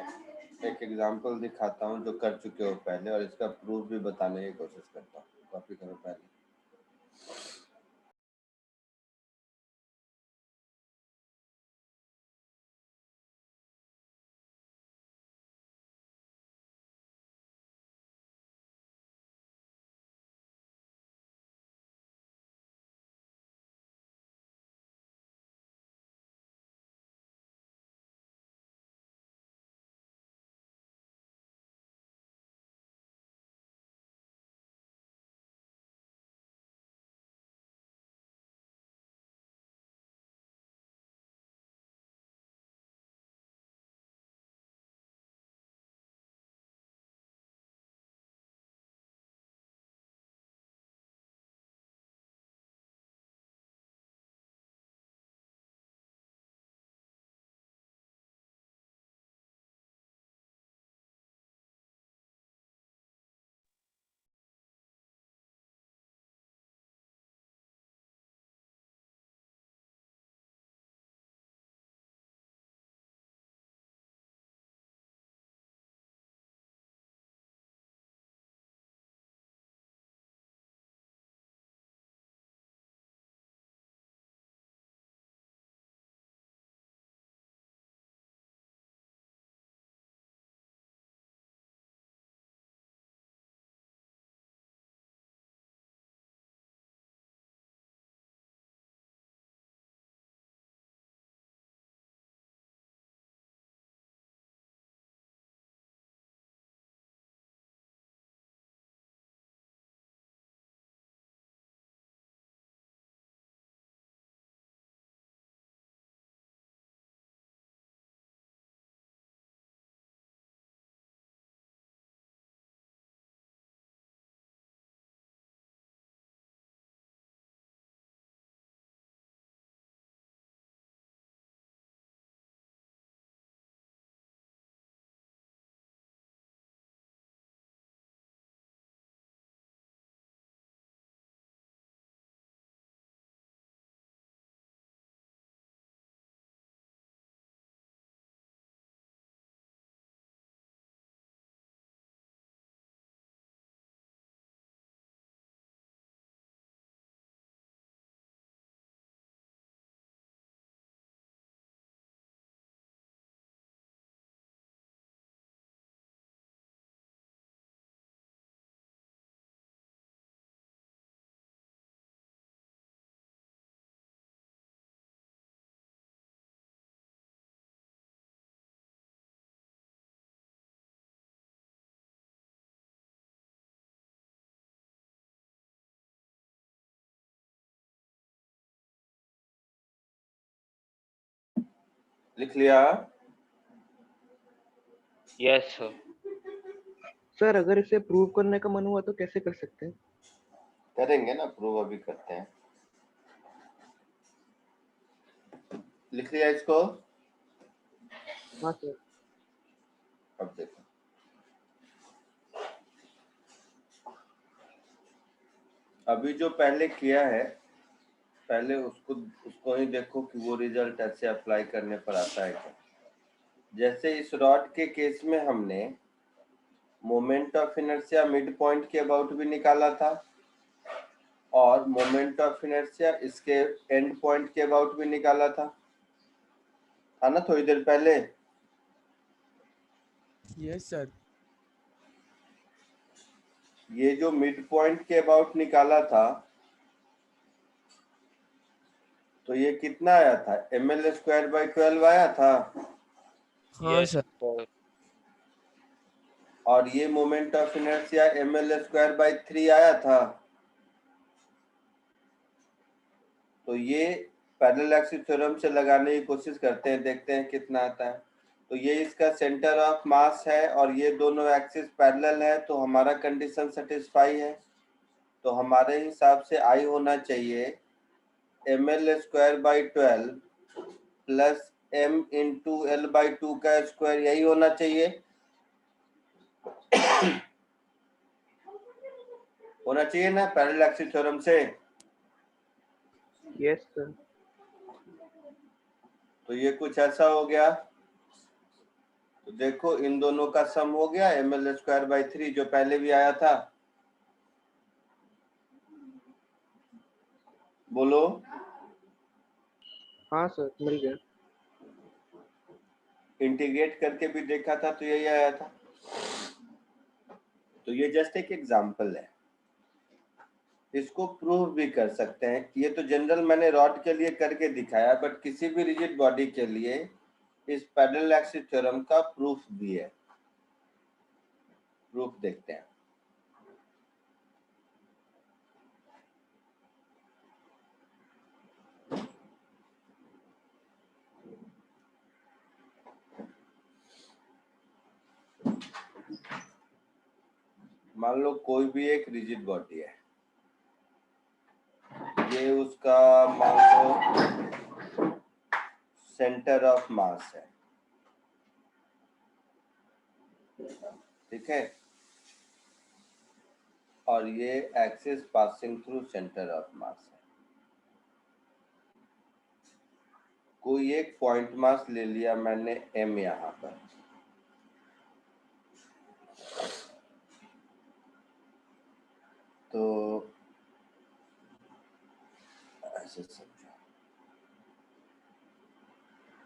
एक एग्जांपल दिखाता हूँ जो कर चुके हो पहले, और इसका प्रूफ भी बताने की कोशिश करता हूँ। कॉपी करो पहले। लिख लिया? Yes sir. सर अगर इसे प्रूव करने का मन हुआ तो कैसे कर सकते हैं? करेंगे ना, प्रूव अभी करते हैं। लिख लिया इसको? हाँ सर। अब देखो, अभी जो पहले किया है, पहले उसको ही देखो कि वो रिजल्ट ऐसे अप्लाई करने पर आता है क्या। जैसे इस रॉड के केस में हमने moment of inertia mid point के अबाउट भी निकाला था और मोमेंट ऑफ इनर्शिया इसके एंड पॉइंट के अबाउट भी निकाला था ना थोड़ी देर पहले? Yes sir. ये जो मिड पॉइंट के अबाउट निकाला था तो ये कितना आया था? ml²/12 आया था। हाँ यस सर। सर। और ये मोमेंट ऑफ इनर्शिया ml²/3 आया था। तो ये पैरेलल एक्सिस थ्योरम से लगाने की कोशिश करते हैं, देखते हैं कितना आता है। तो ये इसका सेंटर ऑफ मास है और ये दोनों एक्सिस पैरेलल है, तो हमारा कंडीशन सेटिस्फाई है। तो हमारे हिसाब से I होना चाहिए ml²/12 plus m into l/2 का स्क्वायर, यही होना चाहिए। होना चाहिए ना पैरेलल एक्सिस थ्योरम से? Yes sir. तो ये कुछ ऐसा हो गया। तो देखो इन दोनों का सम हो गया ml²/3 जो पहले भी आया था। बोलो। हाँ सर मिल गया। इंटीग्रेट करके भी देखा था तो यही आया था। तो ये जस्ट एक एग्जांपल है, इसको प्रूव भी कर सकते हैं। ये तो जनरल मैंने रॉड के लिए करके दिखाया, बट किसी भी रिजिड बॉडी के लिए इस पैरेलल एक्सिस थ्योरम का प्रूफ भी है। प्रूफ देखते हैं। मान लो कोई भी एक रिजिड बॉडी है, ये उसका मान लो सेंटर ऑफ मास है, ठीक है, और ये axis passing through centre of मास है। कोई एक पॉइंट मास ले लिया मैंने m यहाँ पर, तो ऐसे समझो,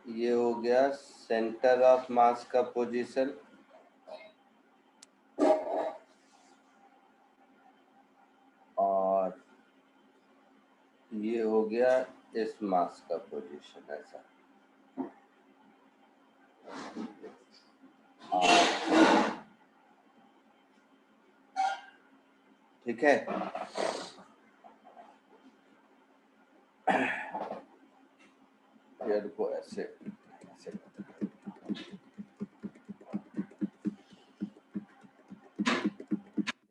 ये हो गया सेंटर ऑफ मास का पोजीशन, और ये हो गया इस मास का पोजीशन ऐसा। ठीक है। को ऐसे ऐसे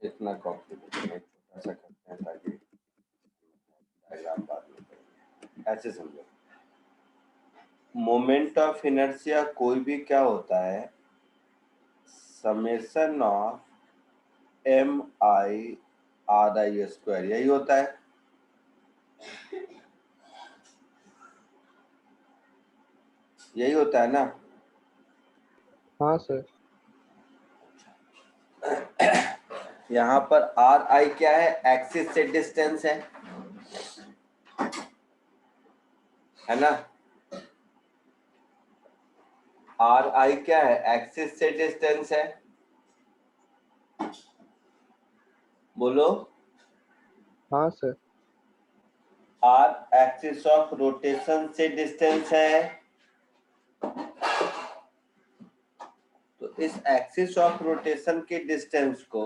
इतना कॉम्प्लिकेटेड छोटा सा करते हैं ताकि डायग्राम बाद में करेंगे। ऐसे समझो, मोमेंट ऑफ इनर्शिया कोई भी क्या होता है, समेशन ऑफ mi/ri², यही होता है। यही होता है ना? हाँ सर। यहाँ पर ri क्या है? एक्सिस से डिस्टेंस है ना? ri क्या है? एक्सिस से डिस्टेंस है। बोलो। हाँ sir. r axis of rotation से डिस्टेंस है। तो इस एक्सिस ऑफ रोटेशन के डिस्टेंस को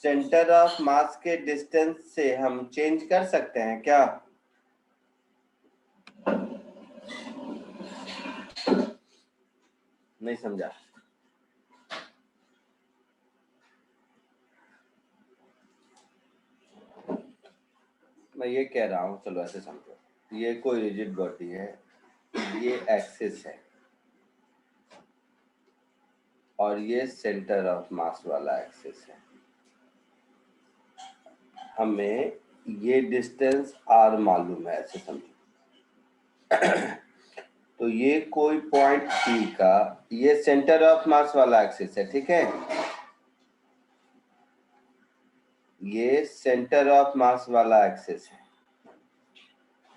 सेंटर ऑफ मास के डिस्टेंस से हम चेंज कर सकते हैं क्या? नहीं समझा? मैं ये कह रहा हूँ, चलो ऐसे समझो, ये कोई रिजिड बॉडी है, ये एक्सिस है और ये सेंटर ऑफ मास वाला एक्सिस है। हमें ये डिस्टेंस r मालूम है, ऐसे समझो। तो ये कोई पॉइंट P का, ये सेंटर ऑफ मास वाला एक्सिस है, ठीक है? ये सेंटर ऑफ मास वाला एक्सिस है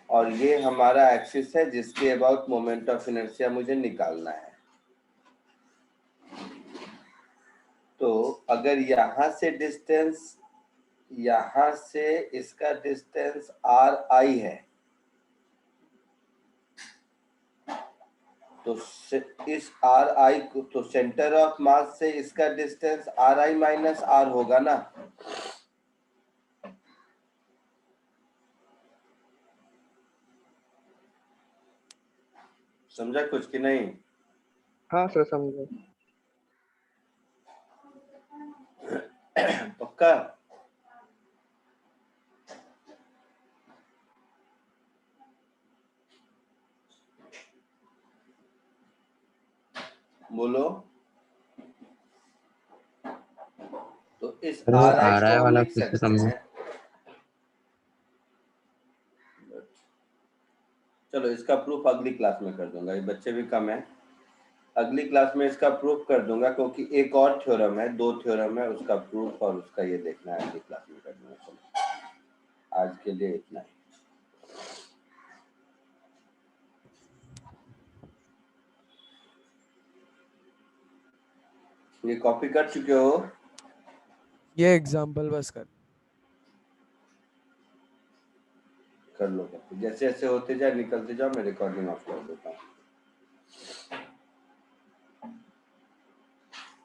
और ये हमारा एक्सिस है जिसके अबाउट मोमेंट ऑफ इनर्शिया मुझे निकालना है। तो अगर यहाँ से डिस्टेंस, यहाँ से इसका डिस्टेंस ri है, तो इस ri को, तो सेंटर ऑफ मास से इसका डिस्टेंस ri माइनस r होगा ना। समझा कुछ कि नहीं? हाँ सर समझे। पक्का? बोलो। तो इस सर, ri आ रहा है को हम वाला लिख फिर से सकते समझो। हैं, चलो इसका प्रूफ अगली क्लास में कर दूंगा, ये बच्चे भी कम है, अगली क्लास में इसका प्रूफ कर दूंगा, क्योंकि एक और थ्योरम है, 2 थ्योरम है, उसका प्रूफ और उसका ये देखना है, अगली क्लास में कर दूंगा। चलो आज के लिए इतना ही। ये कॉपी कर चुके हो? ये एग्जांपल बस कर लो कॉपी, जैसे जैसे होते जाए निकलते जाओ, मैं रिकॉर्डिंग ऑफ कर देता हूँ।